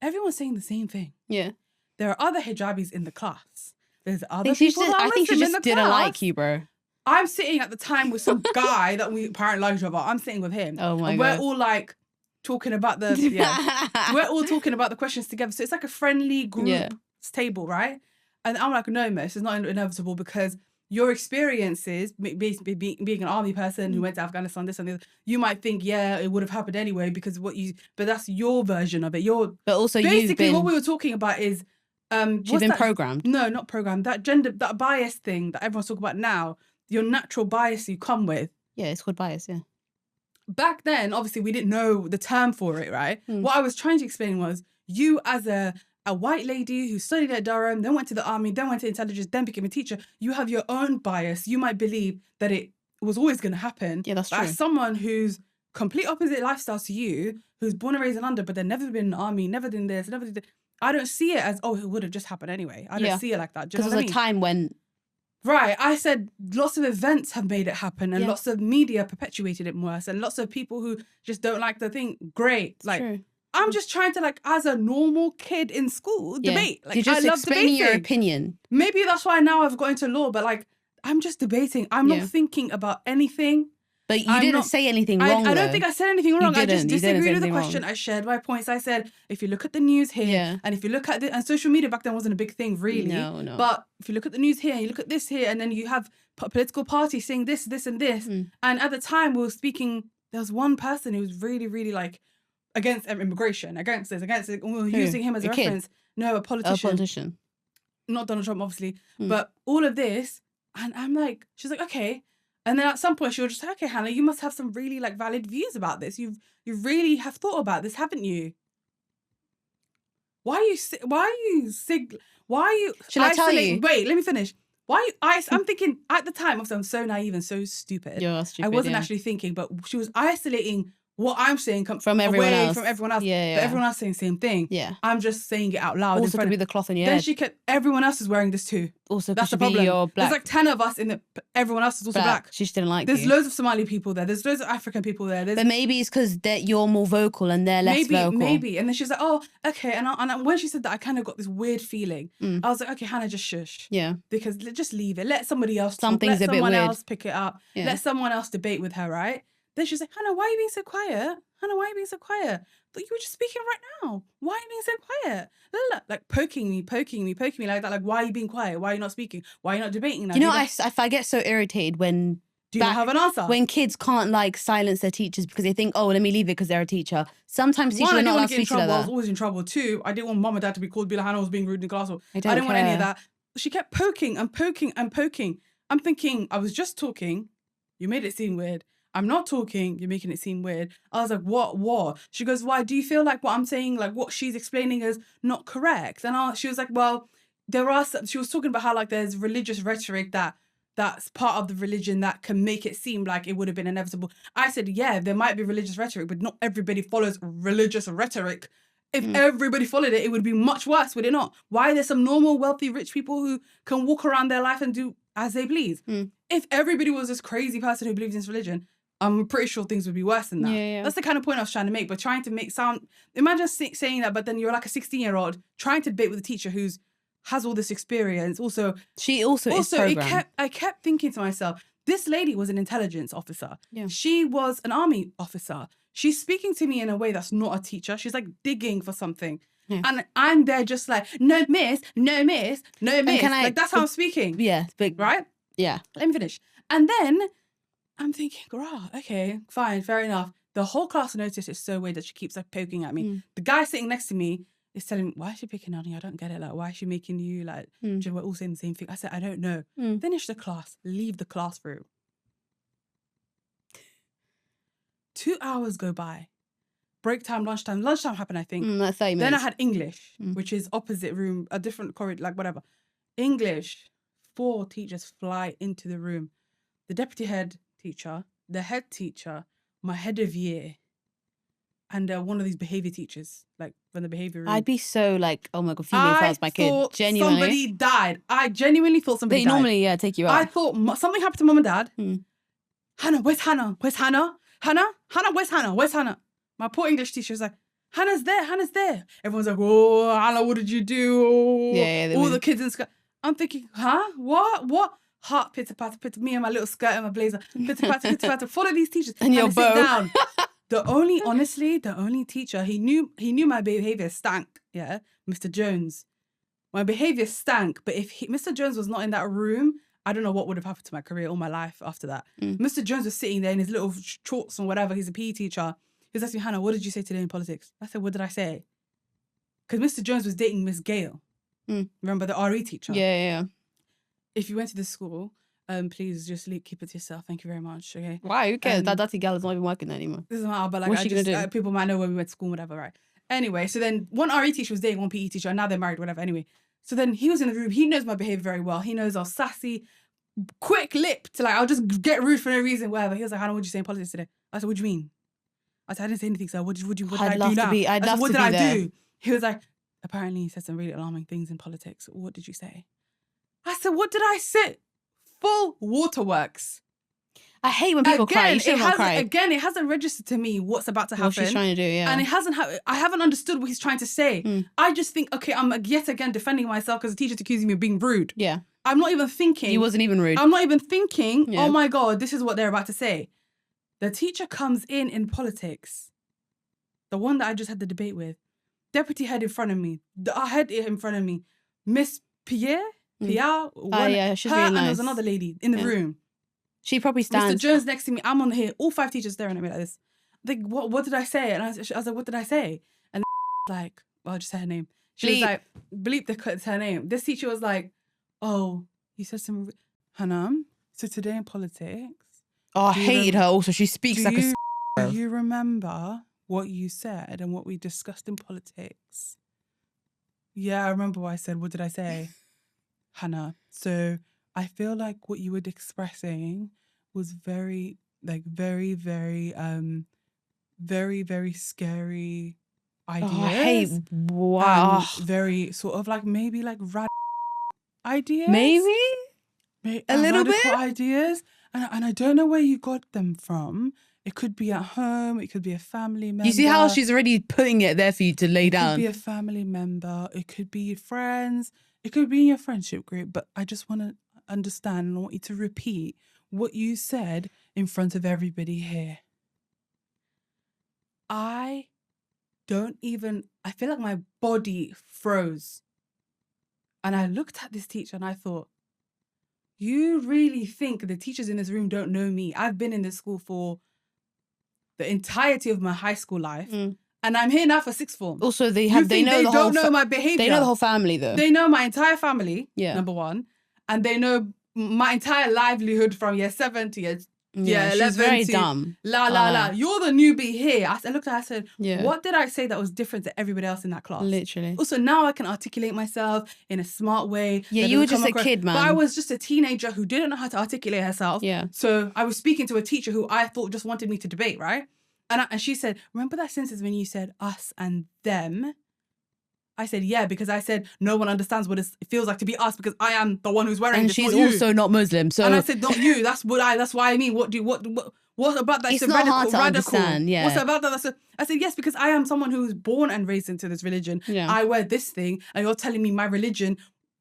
[SPEAKER 2] Everyone's saying the same thing. Yeah. There are other hijabis in the class. There's other people
[SPEAKER 1] I think she just didn't like you, bro.
[SPEAKER 2] I'm sitting at the time with some guy that we apparently liked each other. I'm sitting with him.
[SPEAKER 1] Oh my God.
[SPEAKER 2] We're all like talking about we're all talking about the questions together. So it's like a friendly group table, right? And I'm like, no, miss, it's not inevitable because your experiences, basically being an army person who went to Afghanistan, this and this, you might think, it would have happened anyway because but that's your version of it. But also basically what we were talking about is
[SPEAKER 1] you've been programmed.
[SPEAKER 2] No, not programmed. That bias thing that everyone's talking about now, your natural bias you come with.
[SPEAKER 1] Yeah, it's called bias, yeah.
[SPEAKER 2] Back then, obviously, we didn't know the term for it, right? What I was trying to explain was you as a white lady who studied at Durham, then went to the army, then went to intelligence, then became a teacher, you have your own bias. You might believe that it was always going to happen.
[SPEAKER 1] Yeah, that's true.
[SPEAKER 2] As someone who's complete opposite lifestyle to you, who's born and raised in London, but then never been in the army, never done this, never did that, I don't see it as, it would have just happened anyway. I don't see it like that.
[SPEAKER 1] Because there was a time when...
[SPEAKER 2] Right, I said lots of events have made it happen and lots of media perpetuated it worse and lots of people who just don't like the thing, great. Like, true. I'm just trying to, like, as a normal kid in school, debate. Like,
[SPEAKER 1] you're just
[SPEAKER 2] I love
[SPEAKER 1] explaining
[SPEAKER 2] debating.
[SPEAKER 1] your opinion.
[SPEAKER 2] Maybe that's why now I've got into law, but, like, I'm just debating. I'm not thinking about anything.
[SPEAKER 1] But you didn't say anything wrong.
[SPEAKER 2] I don't think I said anything wrong. I just disagreed with the question.
[SPEAKER 1] Wrong.
[SPEAKER 2] I shared my points. I said, if you look at the news here, and if you look at and social media back then wasn't a big thing, really.
[SPEAKER 1] No.
[SPEAKER 2] But if you look at the news here, and you look at this here, and then you have political parties saying this, this, and this. And at the time, we were speaking. There was one person who was really, really like against immigration, against this. We were using him as a reference. No, a politician.
[SPEAKER 1] A politician.
[SPEAKER 2] Not Donald Trump, obviously, but all of this. And I'm like, she's like, okay. And then at some point she was just like, okay, Hannah, you must have some really like valid views about this. You really have thought about this, haven't you? Why are you
[SPEAKER 1] Should I tell you?
[SPEAKER 2] Wait, let me finish. I'm thinking at the time, obviously I'm so naive and so stupid.
[SPEAKER 1] You're stupid.
[SPEAKER 2] I wasn't actually thinking, but she was isolating what I'm saying
[SPEAKER 1] from everyone else.
[SPEAKER 2] From everyone else.
[SPEAKER 1] Yeah.
[SPEAKER 2] But everyone else saying the same thing.
[SPEAKER 1] Yeah.
[SPEAKER 2] I'm just saying it out loud.
[SPEAKER 1] Also could be the cloth on your head.
[SPEAKER 2] Then everyone else is wearing this too.
[SPEAKER 1] Also
[SPEAKER 2] that's the
[SPEAKER 1] could be your black.
[SPEAKER 2] There's like 10 of us everyone else is also black.
[SPEAKER 1] She just didn't like
[SPEAKER 2] There's loads of Somali people there. There's loads of African people there.
[SPEAKER 1] But maybe it's because you're more vocal and they're less vocal.
[SPEAKER 2] Maybe. And then she's like, oh, okay. And when she said that, I kind of got this weird feeling. I was like, okay, Hannah, just shush.
[SPEAKER 1] Yeah.
[SPEAKER 2] Because just leave it. Let somebody else talk.
[SPEAKER 1] Something's a bit weird.
[SPEAKER 2] Let someone else pick it up. Yeah. Let someone else debate with her, right? Then she's like, Hannah, why are you being so quiet? Hannah, why are you being so quiet? But you were just speaking right now. Why are you being so quiet? Like poking me like that. Like, why are you being quiet? Why are you not speaking? Why are you not debating now?
[SPEAKER 1] You know, I get so irritated when...
[SPEAKER 2] Do you not have an answer?
[SPEAKER 1] When kids can't like silence their teachers because they think, oh, let me leave it because they're a teacher. Sometimes teachers are not allowed to speak to that.
[SPEAKER 2] I was always in trouble too. I didn't want mum and dad to be called, be like, Hannah was being rude in class. I didn't want any of that. She kept poking and poking and poking. I'm thinking, I was just talking. You made it seem weird. I'm not talking. You're making it seem weird. I was like, what? She goes, why? Do you feel like what I'm saying, like what she's explaining is not correct? And she was like, well, she was talking about how like there's religious rhetoric that's part of the religion that can make it seem like it would have been inevitable. I said, yeah, there might be religious rhetoric, but not everybody follows religious rhetoric. If everybody followed it, it would be much worse, would it not? Why are there some normal, wealthy, rich people who can walk around their life and do as they please? If everybody was this crazy person who believes in this religion, I'm pretty sure things would be worse than that.
[SPEAKER 1] Yeah.
[SPEAKER 2] That's the kind of point I was trying to make, but trying to make sound... Imagine saying that, but then you're like a 16-year-old trying to debate with a teacher who's has all this experience.
[SPEAKER 1] She also is programmed.
[SPEAKER 2] I kept thinking to myself, this lady was an intelligence officer.
[SPEAKER 1] Yeah.
[SPEAKER 2] She was an army officer. She's speaking to me in a way that's not a teacher. She's like digging for something. Yeah. And I'm there just like, no miss. Like that's how I'm speaking.
[SPEAKER 1] Yeah.
[SPEAKER 2] Right?
[SPEAKER 1] Yeah.
[SPEAKER 2] Let me finish. And then I'm thinking, okay, fine, fair enough. The whole class noticed it's so weird that she keeps like poking at me. The guy sitting next to me is telling me, why is she picking on you? I don't get it. Like, why is she making you like, we're all saying the same thing. I said, I don't know. Finish the class, leave the classroom. 2 hours go by. Break time, lunchtime. Lunchtime happened, I think.
[SPEAKER 1] 30 minutes.
[SPEAKER 2] Then I had English, which is opposite room, a different corridor, like whatever. English, 4 teachers fly into the room. The deputy head teacher, the head teacher, my head of year, and one of these behavior teachers, like from the behavior room.
[SPEAKER 1] I'd be so like, oh my God, if I was my kid. Genuinely.
[SPEAKER 2] Somebody died. I genuinely thought somebody died.
[SPEAKER 1] They normally, take you out.
[SPEAKER 2] I thought something happened to mum and dad. Hannah, where's Hannah? Where's Hannah? Hannah, where's Hannah? Where's Hannah? My poor English teacher was like, Hannah's there. Everyone's like, oh, Hannah, what did you do? Oh, all the kids in the school. I'm thinking, huh? What? Heart pitter-patter, me and my little skirt and my blazer. Pitter-patter. Follow these teachers.
[SPEAKER 1] And your bow.
[SPEAKER 2] Sit down. The only teacher, he knew my behavior stank, yeah? Mr. Jones. My behavior stank, but if Mr. Jones was not in that room, I don't know what would have happened to my career or my life after that. Mr. Jones was sitting there in his little shorts and whatever. He's a PE teacher. He was asking me, Hannah, what did you say today in politics? I said, what did I say? Because Mr. Jones was dating Miss Gale. Remember the RE teacher?
[SPEAKER 1] Yeah.
[SPEAKER 2] If you went to the school, please just keep it to yourself. Thank you very much. Okay.
[SPEAKER 1] Why? Who cares? That dirty gal is not even working there anymore.
[SPEAKER 2] Doesn't matter, but like,
[SPEAKER 1] what's she gonna do?
[SPEAKER 2] People might know where we went to school, whatever, right? Anyway, so then one RE teacher was dating one PE teacher, and now they're married, whatever. Anyway, so then he was in the room. He knows my behavior very well. He knows I was sassy, quick lipped, like I'll just get rude for no reason, whatever. He was like, Hannah, what did you say in politics today? I said, what do you mean? I said, I didn't say anything, sir. What did I do now?
[SPEAKER 1] I'd love to be there.
[SPEAKER 2] What did I do? He was like, apparently he said some really alarming things in politics. What did you say? I said, what did I say? Full waterworks.
[SPEAKER 1] I hate when people cry. You shouldn't cry.
[SPEAKER 2] Again, it hasn't registered to me what's about to happen.
[SPEAKER 1] What she's trying to do, yeah.
[SPEAKER 2] And I haven't understood what he's trying to say. I just think, okay, I'm yet again defending myself because the teacher's accusing me of being rude.
[SPEAKER 1] Yeah.
[SPEAKER 2] I'm not even thinking.
[SPEAKER 1] He wasn't even rude.
[SPEAKER 2] I'm not even thinking, oh my God, this is what they're about to say. The teacher comes in politics. The one that I just had the debate with. Deputy head in front of me. The head in front of me. Miss Pierre? Pierre?
[SPEAKER 1] Yeah, she's really nice.
[SPEAKER 2] And there was another lady in the room.
[SPEAKER 1] She probably stands.
[SPEAKER 2] Mr. Jones next to me. I'm on here. All 5 teachers staring at me like this. I think, what did I say? And I was like, what did I say? And like, well, I just said her name. She was like, bleep it's her name. This teacher was like, oh, you said some... Hanam, so today in politics...
[SPEAKER 1] Oh, I hated her also. She speaks like a...
[SPEAKER 2] Do you remember what you said and what we discussed in politics? Yeah, I remember what I said. What did I say? Hannah, so I feel like what you were expressing was very, very, very scary ideas.
[SPEAKER 1] Oh, I hate... Wow.
[SPEAKER 2] Very sort of like maybe like ideas.
[SPEAKER 1] Maybe? A little bit?
[SPEAKER 2] Ideas. And I don't know where you got them from. It could be at home. It could be a family member.
[SPEAKER 1] You see how she's already putting it there for you to lay down?
[SPEAKER 2] It could be a family member. It could be your friends. It could be in your friendship group. But I just want to understand and I want you to repeat what you said in front of everybody here. I feel like my body froze. And I looked at this teacher and I thought, you really think the teachers in this room don't know me? I've been in this school for the entirety of my high school life. And I'm here now for sixth form.
[SPEAKER 1] Also, they don't know
[SPEAKER 2] my behavior.
[SPEAKER 1] They know the whole family though.
[SPEAKER 2] They know my entire family, number one. And they know my entire livelihood from year 7 to year 11.
[SPEAKER 1] She's very dumb.
[SPEAKER 2] La. You're the newbie here. I looked at her, I said, what did I say that was different to everybody else in that class?
[SPEAKER 1] Literally.
[SPEAKER 2] Also, now I can articulate myself in a smart way.
[SPEAKER 1] Yeah, you were just a kid, man.
[SPEAKER 2] But I was just a teenager who didn't know how to articulate herself.
[SPEAKER 1] Yeah.
[SPEAKER 2] So I was speaking to a teacher who I thought just wanted me to debate, right? And she said, remember that sentence when you said us and them? I said, yeah, because I said, no one understands what it feels like to be us because I am the one who's wearing this.
[SPEAKER 1] And she's also not Muslim. So.
[SPEAKER 2] And I said, not you. That's what I mean. What about that?
[SPEAKER 1] It's not hard to understand. Yeah.
[SPEAKER 2] What's about that? I said, yes, because I am someone who was born and raised into this religion.
[SPEAKER 1] Yeah.
[SPEAKER 2] I wear this thing and you're telling me my religion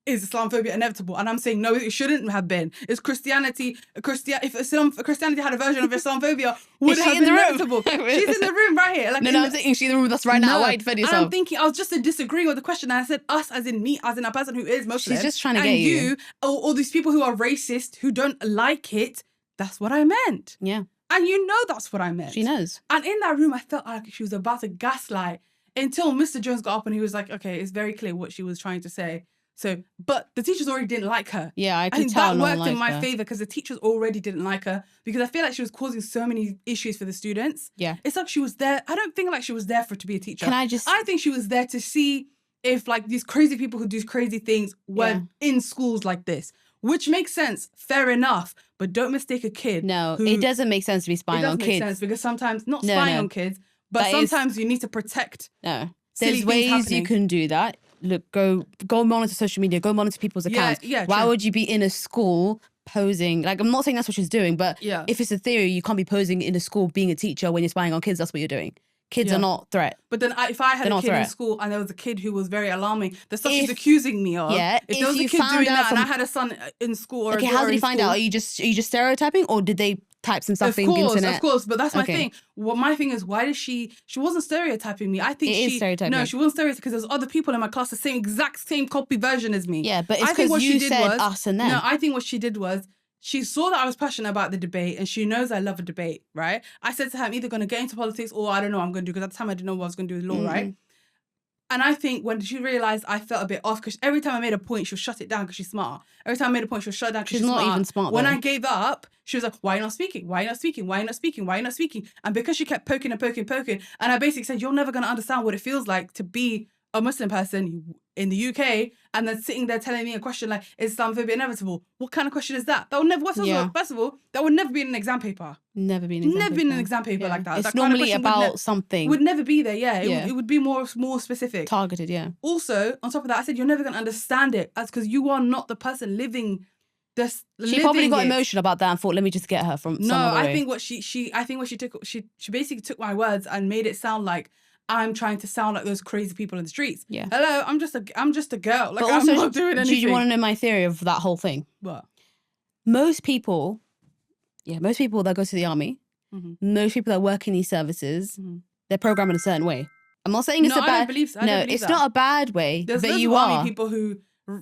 [SPEAKER 2] is Islamophobia inevitable? And I'm saying, no, it shouldn't have been. It's Christianity. If Christianity had a version of Islamophobia, would it have been inevitable? She's in the room right here. Like,
[SPEAKER 1] no, I'm saying she's in the room with us right now. Why defend yourself?
[SPEAKER 2] And I'm thinking, I was just disagreeing with the question. And I said us as in me, as in a person who is Muslim.
[SPEAKER 1] She's just trying to get
[SPEAKER 2] you. All these people who are racist, who don't like it, that's what I meant.
[SPEAKER 1] Yeah.
[SPEAKER 2] And you know that's what I meant.
[SPEAKER 1] She knows.
[SPEAKER 2] And in that room, I felt like she was about to gaslight until Mr. Jones got up and he was like, okay, it's very clear what she was trying to say. So, but the teachers already didn't like her.
[SPEAKER 1] Yeah, I could
[SPEAKER 2] think
[SPEAKER 1] tell.
[SPEAKER 2] That worked in my favor because the teachers already didn't like her because I feel like she was causing so many issues for the students.
[SPEAKER 1] Yeah.
[SPEAKER 2] It's like she was there. I don't think like she was there to be a teacher.
[SPEAKER 1] I
[SPEAKER 2] think she was there to see if like these crazy people who do crazy things were in schools like this, which makes sense. Fair enough. But don't mistake a kid.
[SPEAKER 1] No, it doesn't make sense to be spying on kids. It doesn't make sense
[SPEAKER 2] because sometimes, not spying on kids, but sometimes you need to protect.
[SPEAKER 1] No. There's ways you can do that. Look, go monitor social media, go monitor people's accounts.
[SPEAKER 2] Yeah,
[SPEAKER 1] Why would you be in a school posing? Like, I'm not saying that's what she's doing, but if it's a theory, you can't be posing in a school being a teacher when you're spying on kids. That's what you're doing. Kids are not threat.
[SPEAKER 2] But then if I had a kid in school and there was a kid who was very alarming, the stuff she's accusing me of. Yeah. If there was a kid doing that and I had a son in school or
[SPEAKER 1] how did he find out? Are you just stereotyping or did they type some stuff in the internet?
[SPEAKER 2] Of course, but that's my thing. Well, my thing is, why does she wasn't stereotyping me. I think
[SPEAKER 1] she is stereotyping.
[SPEAKER 2] No, she wasn't stereotyping because there's other people in my class the exact same copy version as me.
[SPEAKER 1] Yeah, but it's because you said us and them.
[SPEAKER 2] No, I think what she did was she saw that I was passionate about the debate and she knows I love a debate, right? I said to her, I'm either going to get into politics or I don't know what I'm going to do because at the time I didn't know what I was going to do with law, right? And I think when she realised I felt a bit off, because every time I made a point, she'll shut it down because she's smart. Every time I made a point, she'll shut it down because she's smart.
[SPEAKER 1] She's not even smart,
[SPEAKER 2] When I gave up, she was like, why are you not speaking? Why are you not speaking? Why are you not speaking? Why are you not speaking? And because she kept poking and I basically said, you're never going to understand what it feels like to be a Muslim person in the UK and then sitting there telling me a question like, is Islamophobia inevitable? What kind of question is that? That would never, first of all, that would never be in an exam paper.
[SPEAKER 1] Never be in an exam paper
[SPEAKER 2] like that.
[SPEAKER 1] It's
[SPEAKER 2] that
[SPEAKER 1] normally about something.
[SPEAKER 2] Would never be there, It would be more specific.
[SPEAKER 1] Targeted,
[SPEAKER 2] Also, on top of that, I said, you're never going to understand it. That's because you are not the person living this.
[SPEAKER 1] She probably got emotional about that and thought, let me just get her from some other way.
[SPEAKER 2] I think what she basically took my words and made it sound like I'm trying to sound like those crazy people in the streets.
[SPEAKER 1] Yeah.
[SPEAKER 2] Hello, I'm just a girl. Like,
[SPEAKER 1] but also,
[SPEAKER 2] I'm not doing anything.
[SPEAKER 1] Do you want to know my theory of that whole thing?
[SPEAKER 2] What?
[SPEAKER 1] Most people that go to the army, most people that work in these services, they're programmed in a certain way. I'm not saying it's a bad...
[SPEAKER 2] I don't believe so.
[SPEAKER 1] It's not a bad way,
[SPEAKER 2] There's
[SPEAKER 1] but
[SPEAKER 2] loads
[SPEAKER 1] you
[SPEAKER 2] of
[SPEAKER 1] are.
[SPEAKER 2] army people who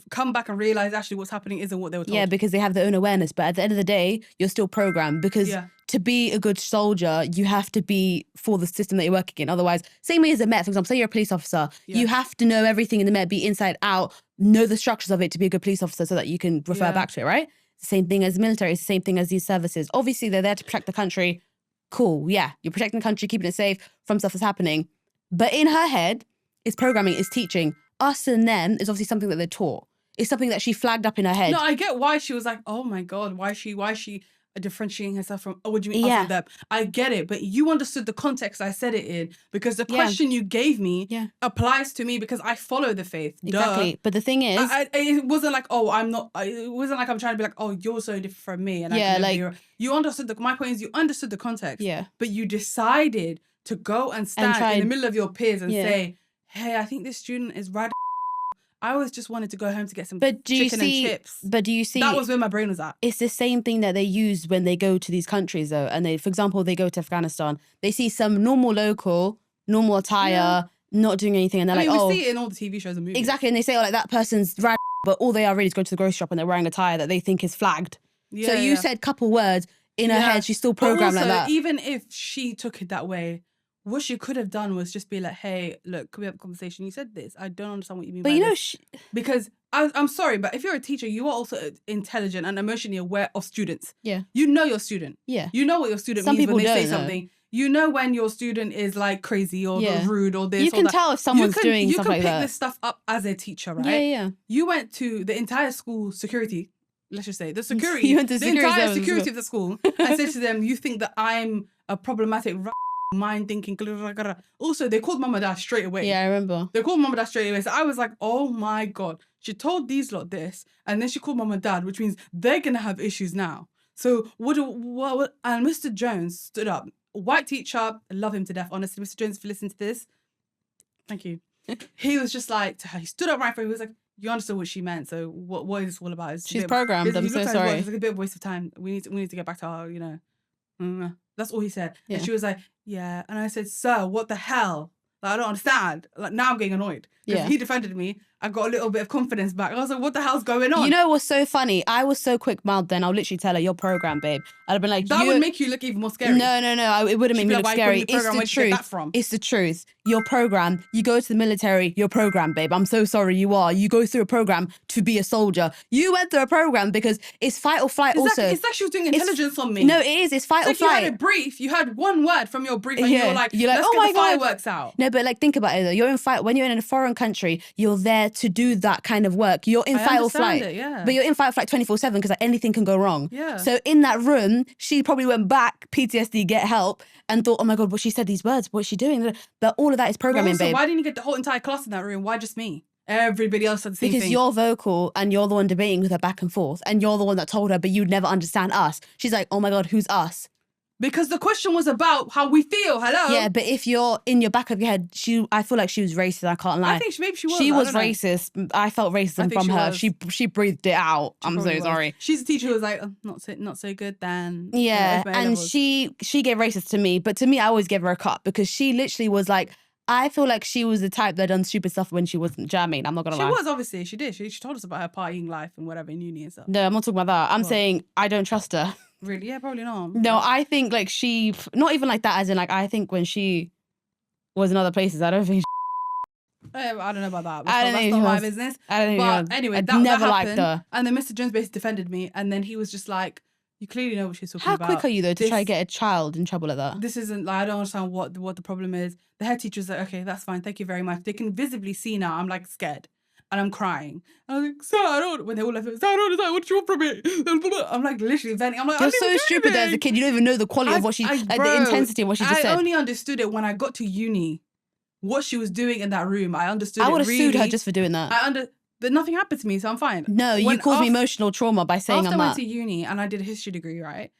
[SPEAKER 2] come back and realize actually what's happening isn't what they were told.
[SPEAKER 1] Yeah, because they have their own awareness. But at the end of the day, you're still programmed because to be a good soldier, you have to be for the system that you're working in. Otherwise, same way as a Met, for example, say you're a police officer, you have to know everything in the Met, be inside out, know the structures of it to be a good police officer so that you can refer back to it, right? Same thing as military, it's the same thing as these services. Obviously, they're there to protect the country. Cool, yeah. You're protecting the country, keeping it safe from stuff that's happening. But in her head, it's programming, it's teaching. Us and them is obviously something that they're taught. It's something that she flagged up in her head.
[SPEAKER 2] No, I get why she was like, oh my God, why is she differentiating herself from, what do you mean us and them? I get it, but you understood the context I said it in because the question you gave me applies to me because I follow the faith.
[SPEAKER 1] Exactly.
[SPEAKER 2] Duh.
[SPEAKER 1] But the thing is...
[SPEAKER 2] it wasn't like, oh, I'm not, it wasn't like I'm trying to be like, oh, you're so different from me. And you understood my point is you understood the context.
[SPEAKER 1] Yeah.
[SPEAKER 2] But you decided to go and stand in the middle of your peers and say, hey, I think this student is radical. I always just wanted to go home to get some chicken and chips.
[SPEAKER 1] But do you see...
[SPEAKER 2] That was where my brain was at.
[SPEAKER 1] It's the same thing that they use when they go to these countries, though. And they, for example, they go to Afghanistan. They see some normal local, normal attire, not doing anything. And they're like,
[SPEAKER 2] we see it in all the TV shows and movies.
[SPEAKER 1] Exactly. And they say, oh, like, that person's rad, but all they are really is going to the grocery shop and they're wearing attire that they think is flagged. So you said couple words. In her head, she's still programmed like that.
[SPEAKER 2] Even if she took it that way, what she could have done was just be like, hey, look, could we have a conversation? You said this. I don't understand what you mean by this. Because I'm sorry, but if you're a teacher, you are also intelligent and emotionally aware of students.
[SPEAKER 1] Yeah.
[SPEAKER 2] You know your student.
[SPEAKER 1] Yeah.
[SPEAKER 2] You know what your student means when they say something. You know when your student is like crazy or rude or this or that.
[SPEAKER 1] You can tell if someone's doing stuff like that.
[SPEAKER 2] You can pick this stuff up as a teacher, right?
[SPEAKER 1] Yeah.
[SPEAKER 2] You went to the entire school security, let's just say, the security,
[SPEAKER 1] you went to
[SPEAKER 2] the entire security of the school and said to them, you think that I'm a problematic mind thinking. Also, they called mum and dad straight away.
[SPEAKER 1] Yeah, I remember.
[SPEAKER 2] They called mum and dad straight away. So I was like, oh my God. She told these lot this, and then she called mum and dad, which means they're going to have issues now. So and Mr. Jones stood up. White teacher, I love him to death, honestly. Mr. Jones, if you listen to this, thank you. He was just like, to her, he stood up right for him. He was like, you understood what she meant. So what is this all about?
[SPEAKER 1] She's programmed. I'm so sorry.
[SPEAKER 2] It's like a bit of a waste of time. We need to get back to our, That's all he said. Yeah. And she was like, yeah. And I said, sir, what the hell? Like, I don't understand. Like, now I'm getting annoyed. Because he defended me. I got a little bit of confidence back. I was like, what the hell's going on?
[SPEAKER 1] You know what's so funny? I was so quick-mouthed then. I'll literally tell her, you're programmed, babe. I'd have been like,
[SPEAKER 2] that would make you look even more scary.
[SPEAKER 1] No. It wouldn't make me look scary. It's the truth. It's the truth. You're programmed. You go to the military, you're programmed, babe. I'm so sorry you are. You go through a program to be a soldier. You went through a program because it's fight or flight also.
[SPEAKER 2] It's like she was doing intelligence on me.
[SPEAKER 1] No, it is. It's fight or flight.
[SPEAKER 2] You had a brief. You had one word from your brief and you were like, let's get the fireworks out.
[SPEAKER 1] No, but like, think about it though. You're in fight. When you're in a foreign country, you're there to do that kind of work. You're in fight or flight. But you're in fight or flight 24/7 because like anything can go wrong.
[SPEAKER 2] Yeah.
[SPEAKER 1] So in that room, she probably went back, PTSD, get help, and thought, oh my God, but she said these words. What's she doing? But all of that is programming, babe.
[SPEAKER 2] Why didn't you get the whole entire class in that room? Why just me? Everybody else said the same thing.
[SPEAKER 1] Because you're vocal and you're the one debating with her back and forth, and you're the one that told her, but you'd never understand us. She's like, oh my God, who's us?
[SPEAKER 2] Because the question was about how we feel. Hello.
[SPEAKER 1] Yeah, but if you're in your back of your head, I feel like she was racist. I can't lie.
[SPEAKER 2] I think maybe she was.
[SPEAKER 1] She was racist. I felt racism from her. She breathed it out. I'm so sorry.
[SPEAKER 2] She's a teacher who was like, oh, not so good then.
[SPEAKER 1] Yeah, and she gave racist to me, but to me, I always gave her a cut because she literally was like, I feel like she was the type that done stupid stuff when she wasn't. Do you know what I mean? I'm not gonna lie.
[SPEAKER 2] She was, obviously. She did. She told us about her partying life and whatever in uni and stuff.
[SPEAKER 1] No, I'm not talking about that. I'm saying I don't trust her.
[SPEAKER 2] Really? Yeah, probably not.
[SPEAKER 1] No, I think like she, not even like that, as in like, I think when she was in other places, I don't think
[SPEAKER 2] I don't know about that. That's not my business.
[SPEAKER 1] I don't think
[SPEAKER 2] But anyway, that
[SPEAKER 1] never
[SPEAKER 2] happened,
[SPEAKER 1] liked her.
[SPEAKER 2] And then Mr. Jones basically defended me. And then he was just like, you clearly know what she's talking about.
[SPEAKER 1] How quick are you though to try to get a child in trouble like that?
[SPEAKER 2] This isn't, like, I don't understand what the problem is. The head teacher's like, okay, that's fine. Thank you very much. They can visibly see now I'm like scared. And I'm crying. And I'm like, sir, I don't, when they all left, sir, I don't understand, what do you want from me? I'm like literally venting. I'm like,
[SPEAKER 1] you're so stupid as a kid. You don't even know the quality of what she, like the intensity of what she just said.
[SPEAKER 2] I only understood it when I got to uni. What she was doing in that room, I understood
[SPEAKER 1] I would have sued her just for doing that.
[SPEAKER 2] But nothing happened to me, so I'm fine.
[SPEAKER 1] No, you caused me emotional trauma by saying I'm that.
[SPEAKER 2] After I went to uni and I did a history degree, right?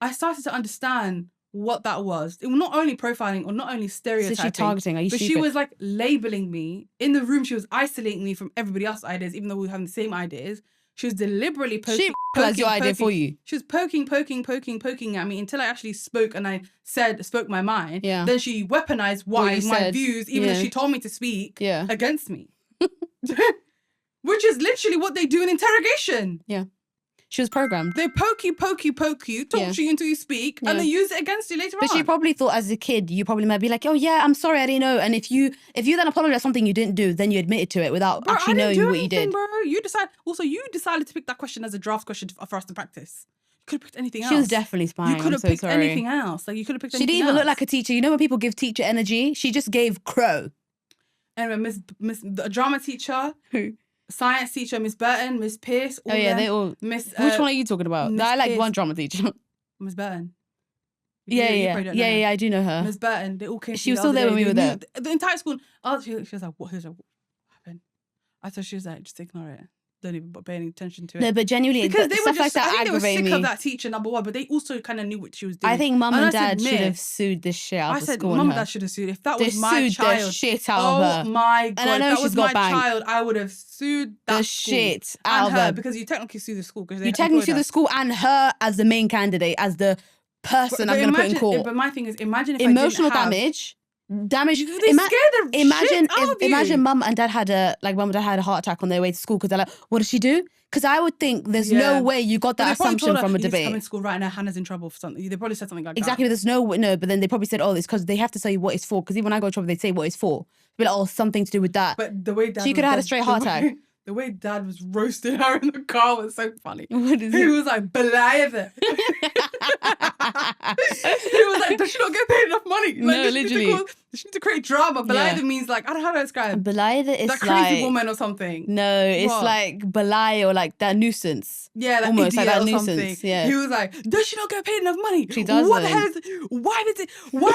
[SPEAKER 2] I started to understand what that was. It was not only profiling or not only stereotyping.
[SPEAKER 1] So she targeting? Are you
[SPEAKER 2] but
[SPEAKER 1] stupid?
[SPEAKER 2] she was like labeling me. In the room, she was isolating me from everybody else's ideas, even though we were having the same ideas. She was deliberately poking
[SPEAKER 1] your idea for you.
[SPEAKER 2] She was poking at me until I actually spoke and I spoke my mind.
[SPEAKER 1] Yeah.
[SPEAKER 2] Then she weaponized my views, even though she told me to speak against me. Which is literally what they do in interrogation.
[SPEAKER 1] Yeah. She was programmed.
[SPEAKER 2] They poke you, talk to you until you speak, and they use it against you later on.
[SPEAKER 1] But she probably thought as a kid, you probably might be like, oh yeah, I'm sorry, I didn't know. And if you then apologize for something you didn't do, then you admitted to it without actually knowing what you did.
[SPEAKER 2] Bro, you decided to pick that question as a draft question for us to practice. You could have picked anything else.
[SPEAKER 1] She was definitely spying.
[SPEAKER 2] You could have picked anything else. Like you could have picked anything else.
[SPEAKER 1] She didn't even look like a teacher. You know when people give teacher energy? She just gave crow.
[SPEAKER 2] Anyway, the drama teacher.
[SPEAKER 1] Who?
[SPEAKER 2] Science teacher, Miss Burton, Miss Pierce.
[SPEAKER 1] They all. Which one are you talking about? I like one drama teacher.
[SPEAKER 2] Miss Burton.
[SPEAKER 1] Yeah, I do know her.
[SPEAKER 2] Miss Burton, they all came.
[SPEAKER 1] She was still there when we were there.
[SPEAKER 2] The entire school. She was like, what happened? I thought she was like, just ignore it. Don't even pay any attention to it.
[SPEAKER 1] No, but genuinely,
[SPEAKER 2] because they
[SPEAKER 1] stuff
[SPEAKER 2] were just,
[SPEAKER 1] like that
[SPEAKER 2] I think they were sick
[SPEAKER 1] me.
[SPEAKER 2] of that teacher, number one, but they also kind of knew what she was doing.
[SPEAKER 1] I think mum and dad should have sued this shit out of school.
[SPEAKER 2] I said mum and dad should have sued. If that was my child,
[SPEAKER 1] they sued the shit out of her.
[SPEAKER 2] Oh my God,
[SPEAKER 1] and I know
[SPEAKER 2] if that was my child, I would have sued that
[SPEAKER 1] shit out of
[SPEAKER 2] her.
[SPEAKER 1] her.
[SPEAKER 2] Because you technically sue the school.
[SPEAKER 1] You technically sue the school and her as the main candidate, as the person I'm going to put in court.
[SPEAKER 2] But my thing is, imagine if
[SPEAKER 1] emotional
[SPEAKER 2] I didn't have...
[SPEAKER 1] damage. Imagine mum and dad had a heart attack on their way to school because they're like, what did she do? Because I would think there's no way you got that assumption from a debate.
[SPEAKER 2] Come in school right now, Hannah's in trouble for something. They probably said something like that.
[SPEAKER 1] Exactly. There's no, but then they probably said, oh, it's because they have to tell you what it's for. Because even when I go to trouble, they say what it's for. But like, oh, something to do with that.
[SPEAKER 2] But the way dad
[SPEAKER 1] she could have had a straight heart attack.
[SPEAKER 2] The way dad was roasting her in the car was so funny.
[SPEAKER 1] What is
[SPEAKER 2] he was like, believe it. He was like, does she not get paid enough money? Like,
[SPEAKER 1] no, literally.
[SPEAKER 2] She needs to create drama. Believe means like, I don't know how to describe.
[SPEAKER 1] Believe is
[SPEAKER 2] that crazy woman or something.
[SPEAKER 1] No, it's like belie or like that nuisance.
[SPEAKER 2] Yeah, like
[SPEAKER 1] almost like that nuisance.
[SPEAKER 2] Something.
[SPEAKER 1] Yeah.
[SPEAKER 2] He was like, does she not get paid enough money?
[SPEAKER 1] She doesn't.
[SPEAKER 2] What the hell is it? Why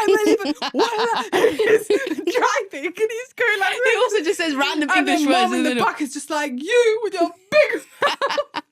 [SPEAKER 2] am I leaving? He's driving and he's going like this.
[SPEAKER 1] He also just says random
[SPEAKER 2] and
[SPEAKER 1] English
[SPEAKER 2] then
[SPEAKER 1] words
[SPEAKER 2] in the back is just like, you with your big mouth.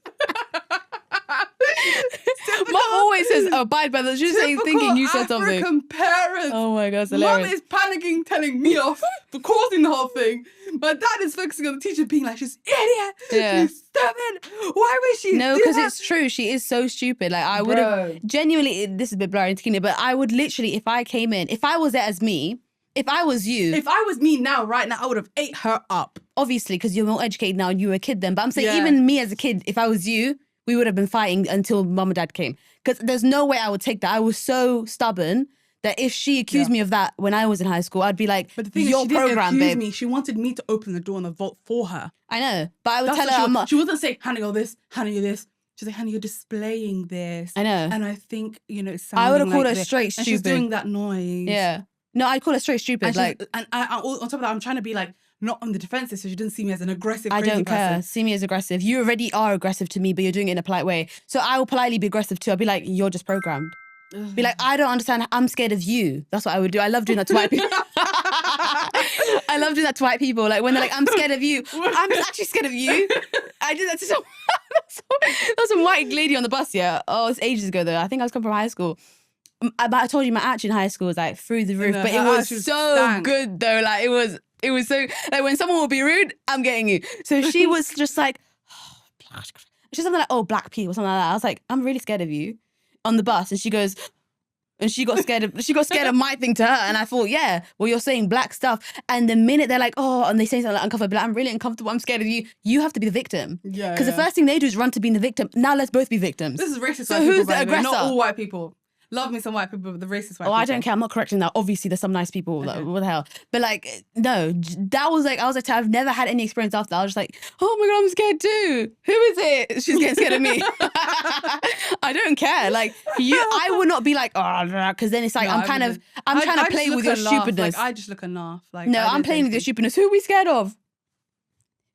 [SPEAKER 1] Mum always says, abide by the. She's saying, thinking you said something.
[SPEAKER 2] African parents.
[SPEAKER 1] Oh my God, it's hilarious.
[SPEAKER 2] Mum is panicking, telling me off for causing the whole thing. My dad is focusing on the teacher being like, she's idiot.
[SPEAKER 1] Yeah.
[SPEAKER 2] She's stupid. Why was she?
[SPEAKER 1] No, because it's true. She is so stupid. Like I would have genuinely. This is a bit blurry, but I would literally, if I came in, if I was there as me. If I was you...
[SPEAKER 2] If I was me now, right now, I would have ate her up.
[SPEAKER 1] Obviously, because you're more educated now and you were a kid then. But I'm saying even me as a kid, if I was you, we would have been fighting until mum and dad came. Because there's no way I would take that. I was so stubborn that if she accused me of that when I was in high school, I'd be like,
[SPEAKER 2] but the thing
[SPEAKER 1] your
[SPEAKER 2] is, she
[SPEAKER 1] program,
[SPEAKER 2] didn't accuse
[SPEAKER 1] babe.
[SPEAKER 2] Me. She wanted me to open the door and the vault for her.
[SPEAKER 1] I know. But I would tell her...
[SPEAKER 2] She wasn't saying, Hannah, you're this, Hannah, you're this. She's like, Hannah, you're displaying this.
[SPEAKER 1] I know.
[SPEAKER 2] And I think, it's sounding
[SPEAKER 1] I would have called
[SPEAKER 2] like
[SPEAKER 1] her straight stupid.
[SPEAKER 2] And she's doing that noise.
[SPEAKER 1] Yeah. No, I'd call her straight stupid.
[SPEAKER 2] And I, on top of that, I'm trying to be like, not on the defensive, so she didn't see me as an aggressive, crazy
[SPEAKER 1] I don't care.
[SPEAKER 2] person.
[SPEAKER 1] See me as aggressive. You already are aggressive to me, but you're doing it in a polite way. So I will politely be aggressive too. I'll be like, you're just programmed. Be like, I don't understand. I'm scared of you. That's what I would do. I love doing that to white people. I love doing that to white people. Like when they're like, I'm scared of you. I'm actually scared of you. I did that to someone. There was some white lady on the bus, yeah. Oh, it's ages ago though. I think I was coming from high school. I told you my attitude in high school was like through the roof, but it was so good though. Like it was so like when someone will be rude, I'm getting you. So she was just like, oh, she's something like, oh, black people, something like that. I was like, I'm really scared of you on the bus, and she goes, and she got scared of my thing to her, and I thought, yeah, well, you're saying black stuff, and the minute they're like, oh, and they say something like uncomfortable, like, I'm really uncomfortable, I'm scared of you. You have to be the victim, because the first thing they do is run to being the victim. Now let's both be victims.
[SPEAKER 2] This is racist.
[SPEAKER 1] So who's the aggressor?
[SPEAKER 2] Not all white people. Love me some white people, but the racist white people.
[SPEAKER 1] I don't care. I'm not correcting that. Obviously, there's some nice people. Okay. Like, what the hell? But like, no, that was like, I was like, I've never had any experience after that. I was just like, oh my God, I'm scared too. Who is it? She's getting scared of me. I don't care. Like I would not be like, oh, because then it's like, I'm trying to play with your stupidness.
[SPEAKER 2] Like, I just look and laugh. Like,
[SPEAKER 1] no, I'm playing with your stupidness. Who are we scared of?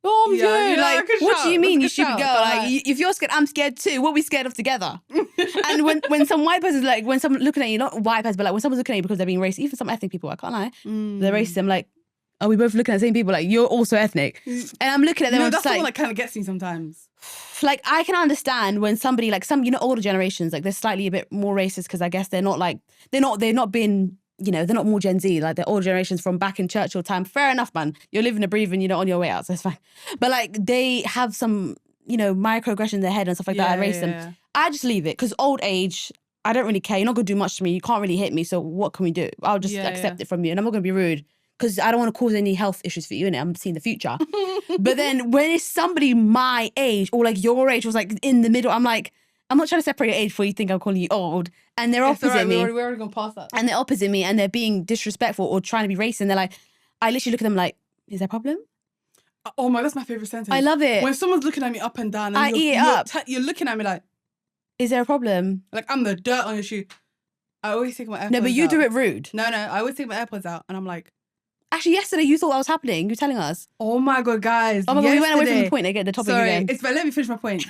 [SPEAKER 1] Oh, I'm scared. Like, what do you mean, you stupid girl? Like, if you're scared, I'm scared too. What are we scared of together? And when some white person's like, when someone looking at you, not white person, but like when someone's looking at you because they're being racist, even some ethnic people, I can't lie, they're racist. I'm like, are we both looking at the same people? Like, you're also ethnic. And I'm looking at them, I'm
[SPEAKER 2] that's
[SPEAKER 1] just like...
[SPEAKER 2] the one that kind of gets me sometimes.
[SPEAKER 1] Like, I can understand when somebody, like some, older generations, like they're slightly a bit more racist because I guess they're not like, they're not being, they're not more Gen Z, like the older generations from back in Churchill time. Fair enough, man. You're living and breathing, on your way out, so it's fine. But like, they have some, microaggression in their head and stuff like that. I race them. I just leave it because old age, I don't really care. You're not going to do much to me. You can't really hit me. So what can we do? I'll just accept it from you. And I'm not going to be rude because I don't want to cause any health issues for you, innit? I'm seeing the future. But then when it's somebody my age or like your age was like in the middle, I'm like, I'm not trying to separate your age before you think I'm calling you old. And they're opposite me.
[SPEAKER 2] We're already going past that.
[SPEAKER 1] And they're opposite me and they're being disrespectful or trying to be racist. And they're like, I literally look at them like, is there a problem?
[SPEAKER 2] Oh my, that's my favorite sentence.
[SPEAKER 1] I love it.
[SPEAKER 2] When someone's looking at me up and down and you're looking at me like,
[SPEAKER 1] is there a problem?
[SPEAKER 2] Like I'm the dirt on your shoe. I always take my AirPods out.
[SPEAKER 1] No, but you do it rude.
[SPEAKER 2] No, I always take my AirPods out and I'm like...
[SPEAKER 1] Actually, yesterday you thought that was happening. You were telling us.
[SPEAKER 2] Oh my God, guys.
[SPEAKER 1] Oh my God, we went away from the point. I get the topic again.
[SPEAKER 2] It's fine, let me finish my point.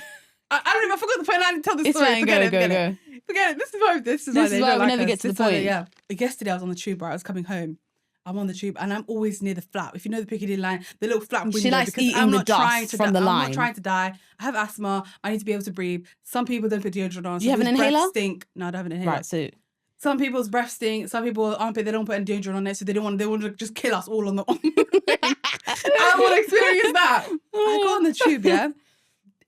[SPEAKER 2] I don't even, I forgot the point. I didn't tell this story.
[SPEAKER 1] It's fine,
[SPEAKER 2] Forget
[SPEAKER 1] go.
[SPEAKER 2] it. Forget it. This is why
[SPEAKER 1] we never get to the point.
[SPEAKER 2] Yeah. Yesterday I was on the tube, right? I was coming home. I'm on the tube and I'm always near the flap. If you know the Piccadilly line, the little flap window.
[SPEAKER 1] She likes eating the dust from the line.
[SPEAKER 2] I'm not trying to die. I have asthma. I need to be able to breathe. Some people don't put deodorant on.
[SPEAKER 1] Do you have an inhaler?
[SPEAKER 2] Stink. No, I don't have an inhaler.
[SPEAKER 1] Right, so...
[SPEAKER 2] Some people's breath stink. Some people armpit, they don't put any deodorant on it, so they want to just kill us all on the I want to experience that. I go on the tube, yeah?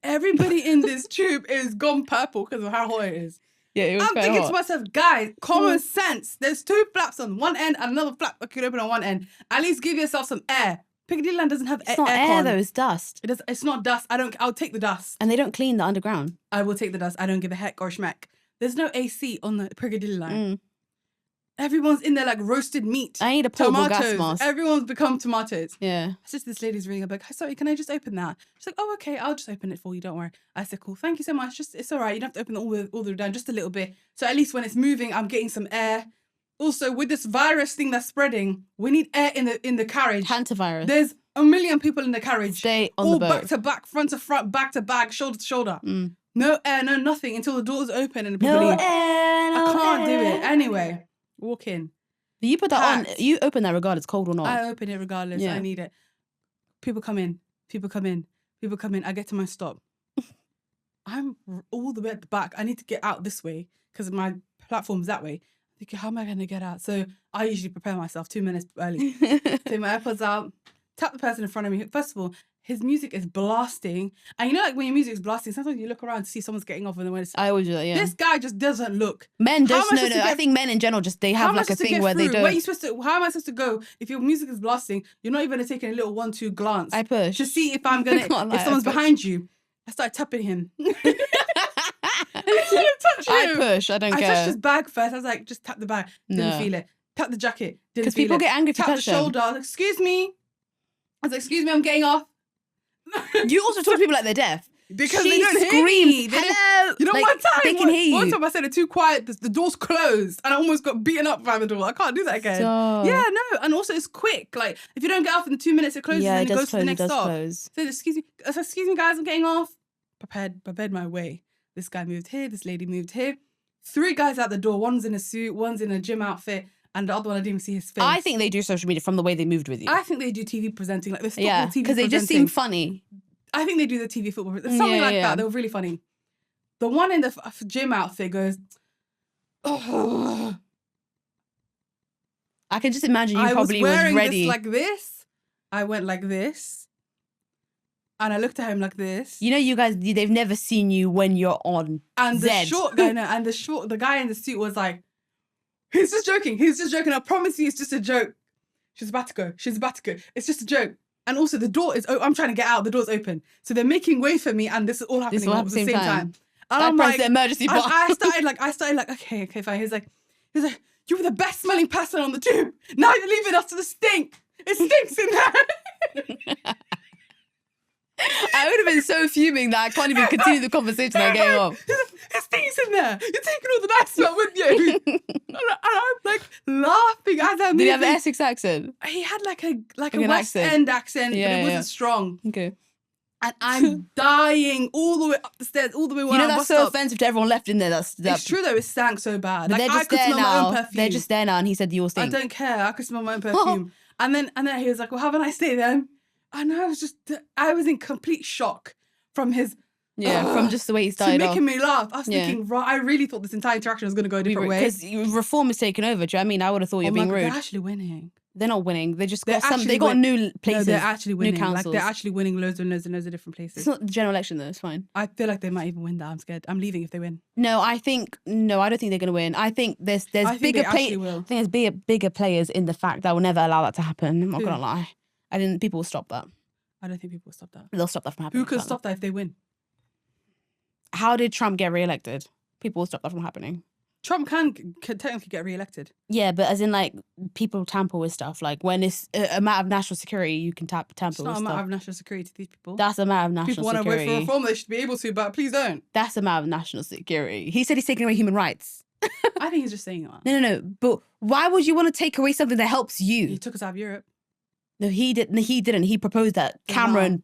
[SPEAKER 2] Everybody in this tube is gone purple because of how hot it is.
[SPEAKER 1] Yeah, it was
[SPEAKER 2] I'm thinking to myself, guys, common sense. There's two flaps on one end and another flap that could open on one end. At least give yourself some air. Piccadilly line doesn't have air.
[SPEAKER 1] It's not air though, it's dust.
[SPEAKER 2] It's not dust. I'll take the dust.
[SPEAKER 1] And they don't clean the underground.
[SPEAKER 2] I will take the dust. I don't give a heck or schmeck. There's no AC on the Piccadilly line. Everyone's in there like roasted meat.
[SPEAKER 1] I need a portable gas mask.
[SPEAKER 2] Everyone's become tomatoes.
[SPEAKER 1] Yeah.
[SPEAKER 2] It's just this lady's ringing up like, sorry, can I just open that? She's like, oh, okay, I'll just open it for you. Don't worry. I said, cool. Thank you so much. It's all right. You don't have to open it all the way down, just a little bit. So at least when it's moving, I'm getting some air. Also, with this virus thing that's spreading, we need air in the carriage.
[SPEAKER 1] Hantavirus.
[SPEAKER 2] There's a million people in the carriage.
[SPEAKER 1] Stay on the boat.
[SPEAKER 2] All back to back, front to front, back to back, shoulder to shoulder. No air, no nothing until the doors open and people leave. I can't do it. Anyway, walk in.
[SPEAKER 1] You put that on. You open that regardless, cold or not.
[SPEAKER 2] I open it regardless. Yeah. I need it. People come in. I get to my stop. I'm all the way at the back. I need to get out this way because my platform's that way. I'm thinking, how am I going to get out? So I usually prepare myself 2 minutes early. Take my AirPods out. Tap the person in front of me. First of all, his music is blasting. And you know, like when your music is blasting, sometimes you look around to see someone's getting off and then I always do that, yeah. This guy just doesn't look.
[SPEAKER 1] Men just, I think men in general just, they have like a thing where they don't.
[SPEAKER 2] How am I supposed to go? If your music is blasting, you're not even going to take a little 1-2 glance.
[SPEAKER 1] I push.
[SPEAKER 2] To see if I'm going to, if someone's behind you. I start tapping him.
[SPEAKER 1] I push, I don't care.
[SPEAKER 2] I touched his bag first. I was like, just tap the bag. Didn't feel it. Tap the jacket. Didn't feel it.
[SPEAKER 1] Because people get angry if you touch them.
[SPEAKER 2] Tap the shoulder. I was like, excuse me. I was like, excuse me, I'm getting off.
[SPEAKER 1] You also talk to people like they're deaf.
[SPEAKER 2] Because they don't hear me.
[SPEAKER 1] Hello.
[SPEAKER 2] You know,
[SPEAKER 1] like,
[SPEAKER 2] one time
[SPEAKER 1] they can hear you.
[SPEAKER 2] One time I said it too quiet, the door's closed, and I almost got beaten up by the door. I can't do that again. Yeah, no. And also it's quick. Like if you don't get off in 2 minutes, it closes and it goes to the next stop. So excuse me guys, I'm getting off. Prepared my way. This guy moved here, this lady moved here. 3 guys out the door. One's in a suit, one's in a gym outfit. And the other one, I didn't even see his face.
[SPEAKER 1] I think they do social media from the way they moved with you.
[SPEAKER 2] I think they do TV presenting. Like this
[SPEAKER 1] yeah, because they just seem funny.
[SPEAKER 2] I think they do the TV football. Something like that. They were really funny. The one in the gym outfit goes, oh.
[SPEAKER 1] I can just imagine you probably was ready.
[SPEAKER 2] This like this. I went like this. And I looked at him like this.
[SPEAKER 1] You know, you guys, they've never seen you when you're on
[SPEAKER 2] and
[SPEAKER 1] Zed.
[SPEAKER 2] The short guy, the guy in the suit was like, he's just joking. I promise you it's just a joke. She's about to go. It's just a joke. And also the door is, I'm trying to get out. The door's open. So they're making way for me and this is all happening at the same time. And
[SPEAKER 1] I'm like, the emergency button.
[SPEAKER 2] I started like, okay, fine. He's like, you were the best smelling person on the tube. Now you're leaving us to the stink. It stinks in there.
[SPEAKER 1] I would have been so fuming that I can't even continue the conversation that getting off.
[SPEAKER 2] It stinks in there. You're taking all the nice smell with you. and I'm like laughing as I'm
[SPEAKER 1] Did he have an Essex accent?
[SPEAKER 2] He had like a West End accent, but it wasn't strong.
[SPEAKER 1] Okay.
[SPEAKER 2] And I'm dying all the way up the stairs, all the way.
[SPEAKER 1] You know that's so offensive to everyone left in there. It's
[SPEAKER 2] true though. It stank so bad.
[SPEAKER 1] But
[SPEAKER 2] like
[SPEAKER 1] they're just
[SPEAKER 2] I could
[SPEAKER 1] there
[SPEAKER 2] smell
[SPEAKER 1] now.
[SPEAKER 2] my own perfume.
[SPEAKER 1] They're just there now, and he said you all stink.
[SPEAKER 2] I don't care. I could smell my own perfume. And then he was like, well, have a nice day then. And I was in complete shock from his...
[SPEAKER 1] from just the way he started off.
[SPEAKER 2] making me laugh. I was thinking, right, I really thought this entire interaction was going to go a different way.
[SPEAKER 1] Because reform is taken over. Do you know what I mean? I would have thought you're being rude.
[SPEAKER 2] They're actually winning.
[SPEAKER 1] They're not winning. They just got they got new places.
[SPEAKER 2] No, they're actually winning.
[SPEAKER 1] New councils.
[SPEAKER 2] Like, they're actually winning loads and loads and loads of different places.
[SPEAKER 1] It's not the general election though. It's fine.
[SPEAKER 2] I feel like they might even win that. I'm scared. I'm leaving if they win.
[SPEAKER 1] No, I don't think they're going to win. I think there's bigger players. I think there's bigger players in the fact that will never allow that to happen. I'm not going to lie. People will stop that.
[SPEAKER 2] I don't think people will stop that.
[SPEAKER 1] They'll stop that from happening.
[SPEAKER 2] Who could stop that if they win?
[SPEAKER 1] How did Trump get re-elected? People will stop that from happening.
[SPEAKER 2] Trump can technically get re-elected.
[SPEAKER 1] Yeah, but as in, like, people tamper with stuff. Like, when it's a matter of national security, you can tamper with stuff. It's
[SPEAKER 2] not a matter of national security to these people.
[SPEAKER 1] That's a matter of national security.
[SPEAKER 2] People want to vote for reform, they should be able to, but please don't.
[SPEAKER 1] That's a matter of national security. He said he's taking away human rights.
[SPEAKER 2] I think he's just saying that.
[SPEAKER 1] No. But why would you want to take away something that helps you?
[SPEAKER 2] He took us out of Europe.
[SPEAKER 1] No, he didn't. He proposed that. Cameron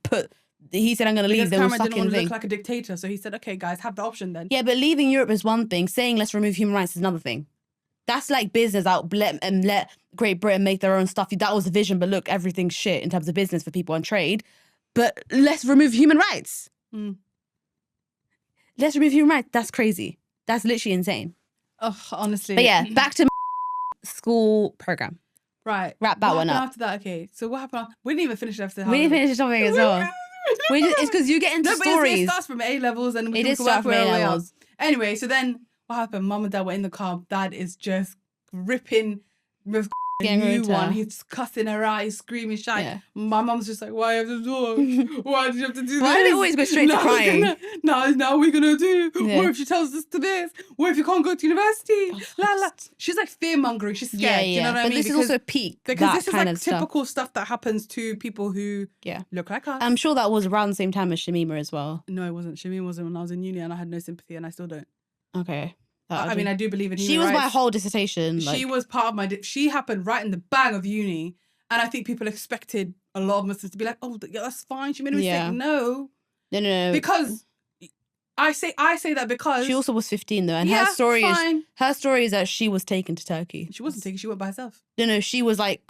[SPEAKER 1] he said, I'm going to leave.
[SPEAKER 2] Because Cameron didn't want to look like a dictator, so he said, okay, guys, have the option then.
[SPEAKER 1] Yeah, but leaving Europe is one thing. Saying let's remove human rights is another thing. That's like business out. Let Great Britain make their own stuff. That was the vision, but look, everything's shit in terms of business for people and trade. But let's remove human rights. Let's remove human rights. That's crazy. That's literally insane.
[SPEAKER 2] Oh, honestly.
[SPEAKER 1] But yeah, back to school program.
[SPEAKER 2] Right.
[SPEAKER 1] Wrap that one up.
[SPEAKER 2] After that, okay. So what happened? We didn't even finish the episode.
[SPEAKER 1] We didn't finish the topic as well. It's because you get into stories.
[SPEAKER 2] It starts from A levels and we
[SPEAKER 1] it is start from A levels.
[SPEAKER 2] Anyway, so then what happened? Mum and Dad were in the car. Dad is just ripping with a new one. He's cussing her out. He's screaming, shouting. Yeah. My mum's just like, why have to do? Why did you have to do this?
[SPEAKER 1] Why do they always go straight to crying?
[SPEAKER 2] Now we're gonna do. Yeah. What if she tells us to this? What if you can't go to university? She's like fear mongering. She's scared.
[SPEAKER 1] Yeah.
[SPEAKER 2] You know what I mean?
[SPEAKER 1] But this is also a peak.
[SPEAKER 2] Because this is like typical stuff that happens to people who look like us.
[SPEAKER 1] I'm sure that was around the same time as Shamima as well.
[SPEAKER 2] No, it wasn't. Shamima wasn't when I was in uni and I had no sympathy and I still don't.
[SPEAKER 1] Okay.
[SPEAKER 2] I mean, I do believe in human
[SPEAKER 1] She was
[SPEAKER 2] rights.
[SPEAKER 1] my whole dissertation.
[SPEAKER 2] She was part of my... She happened right in the bang of uni. And I think people expected a lot of Muslims to be like, oh, yeah, that's fine. She made a mistake.
[SPEAKER 1] Yeah.
[SPEAKER 2] No.
[SPEAKER 1] No.
[SPEAKER 2] Because... I say that because...
[SPEAKER 1] She also was 15 though. And her story is that she was taken to Turkey.
[SPEAKER 2] She wasn't taken. She went by herself.
[SPEAKER 1] No. She was like...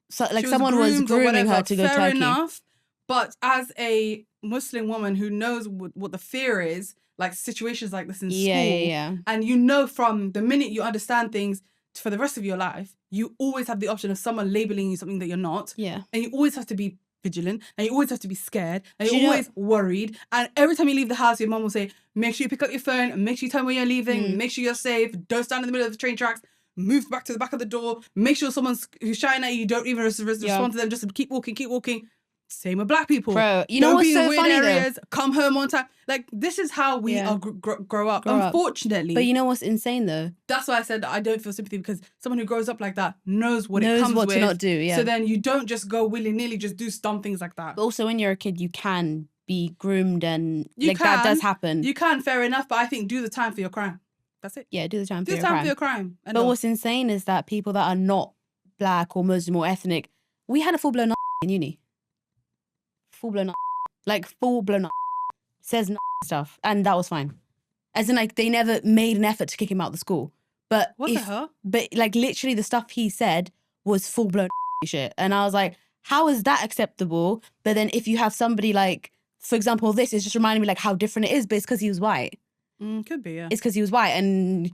[SPEAKER 1] someone was grooming her to go to Turkey.
[SPEAKER 2] Fair enough. But as a Muslim woman who knows what the fear is... like situations like this in school. And you know from the minute you understand things for the rest of your life, you always have the option of someone labeling you something that you're not.
[SPEAKER 1] Yeah.
[SPEAKER 2] And you always have to be vigilant and you always have to be scared and you're always worried. And every time you leave the house, your mum will say, make sure you pick up your phone and make sure you tell me when you're leaving, make sure you're safe, don't stand in the middle of the train tracks, move back to the back of the door, make sure someone's who's shouting at you, don't even respond to them, just keep walking. Same with black people.
[SPEAKER 1] Bro, you know what's so funny
[SPEAKER 2] areas, come home on time. Like, this is how we are grow up, unfortunately.
[SPEAKER 1] But you know what's insane, though?
[SPEAKER 2] That's why I said that I don't feel sympathy, because someone who grows up like that knows what it comes with.
[SPEAKER 1] to not do, yeah.
[SPEAKER 2] So then you don't just go willy-nilly, just do dumb things like that.
[SPEAKER 1] But also, when you're a kid, you can be groomed and that does happen.
[SPEAKER 2] You can, fair enough, but I think do the time for your crime. That's it.
[SPEAKER 1] Yeah, do the time for
[SPEAKER 2] your crime.
[SPEAKER 1] But what's insane is that people that are not black or Muslim or ethnic, we had a full-blown in uni. Full-blown says stuff, and that was fine. As in, like, they never made an effort to kick him out of the school. But
[SPEAKER 2] what the hell?
[SPEAKER 1] But like, literally, the stuff he said was full-blown shit, and I was like, how is that acceptable? But then if you have somebody like, for example, this is just reminding me like how different it is, but it's because he was white.
[SPEAKER 2] Could be, yeah.
[SPEAKER 1] It's because he was white, and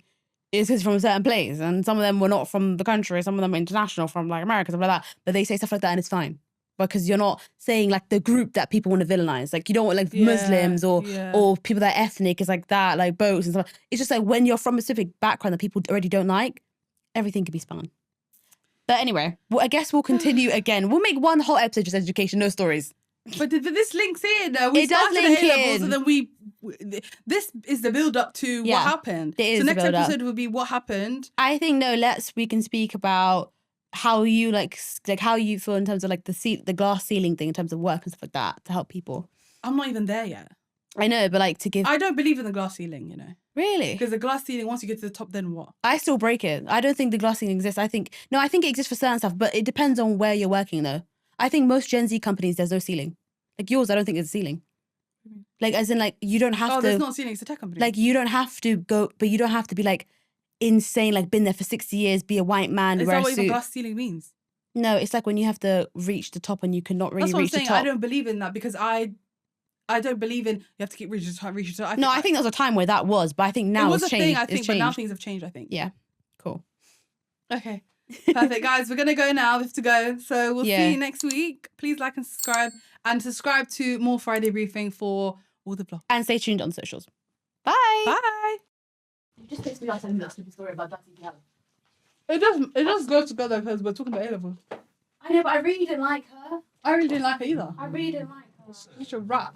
[SPEAKER 1] it's because he's from a certain place, and some of them were not from the country, some of them were international, from like America, stuff like that. But they say stuff like that, and it's fine. Because you're not saying like the group that people want to villainize. Like, you don't want like Muslims or people that are ethnic is like that, like boats and stuff. It's just like when you're from a specific background that people already don't like, everything can be spun. But anyway, I guess we'll continue again. We'll make one whole episode just education, no stories.
[SPEAKER 2] But this links in.
[SPEAKER 1] It does link in.
[SPEAKER 2] And then this is the build up to what happened.
[SPEAKER 1] It is
[SPEAKER 2] so next
[SPEAKER 1] episode
[SPEAKER 2] will be what happened.
[SPEAKER 1] I think we can speak about how you like how you feel in terms of like the glass ceiling thing in terms of work and stuff like that to help people.
[SPEAKER 2] I'm not even there yet.
[SPEAKER 1] I know, but like to give...
[SPEAKER 2] I don't believe in the glass ceiling, you know.
[SPEAKER 1] Really?
[SPEAKER 2] Because the glass ceiling, once you get to the top, then what?
[SPEAKER 1] I still break it. I don't think the glass ceiling exists. I think it exists for certain stuff, but it depends on where you're working though. I think most Gen Z companies, there's no ceiling. Like yours, I don't think there's a ceiling. Like, as in like, you don't have to...
[SPEAKER 2] Oh, there's not a ceiling, it's a tech company.
[SPEAKER 1] Like, you don't have to go, but you don't have to be like insane, like been there for 60 years, be a white man,
[SPEAKER 2] Is
[SPEAKER 1] wear
[SPEAKER 2] that
[SPEAKER 1] a
[SPEAKER 2] what
[SPEAKER 1] suit.
[SPEAKER 2] even glass ceiling means?
[SPEAKER 1] No, it's like when you have to reach the top and you cannot really
[SPEAKER 2] That's what
[SPEAKER 1] reach
[SPEAKER 2] I'm saying.
[SPEAKER 1] the top.
[SPEAKER 2] I don't believe in that because I don't believe in you have to keep reaching the top, reaching the top.
[SPEAKER 1] I think there was a time where that was, but I think now it's changed. It was a thing,
[SPEAKER 2] I think, but now things have changed, I think.
[SPEAKER 1] Yeah. Cool.
[SPEAKER 2] Okay. Perfect, guys. We're going to go now. We have to go. So we'll see you next week. Please like and subscribe. And subscribe to More Friday Briefing for all the vlogs.
[SPEAKER 1] And stay tuned on socials. Bye.
[SPEAKER 2] Bye.
[SPEAKER 1] You just pissed me off telling me that stupid story about Dietary.
[SPEAKER 2] It does go together because we're talking about A-levels.
[SPEAKER 1] I know, but I really didn't like her.
[SPEAKER 2] I really didn't like her either.
[SPEAKER 1] I really didn't like her.
[SPEAKER 2] Such a rat.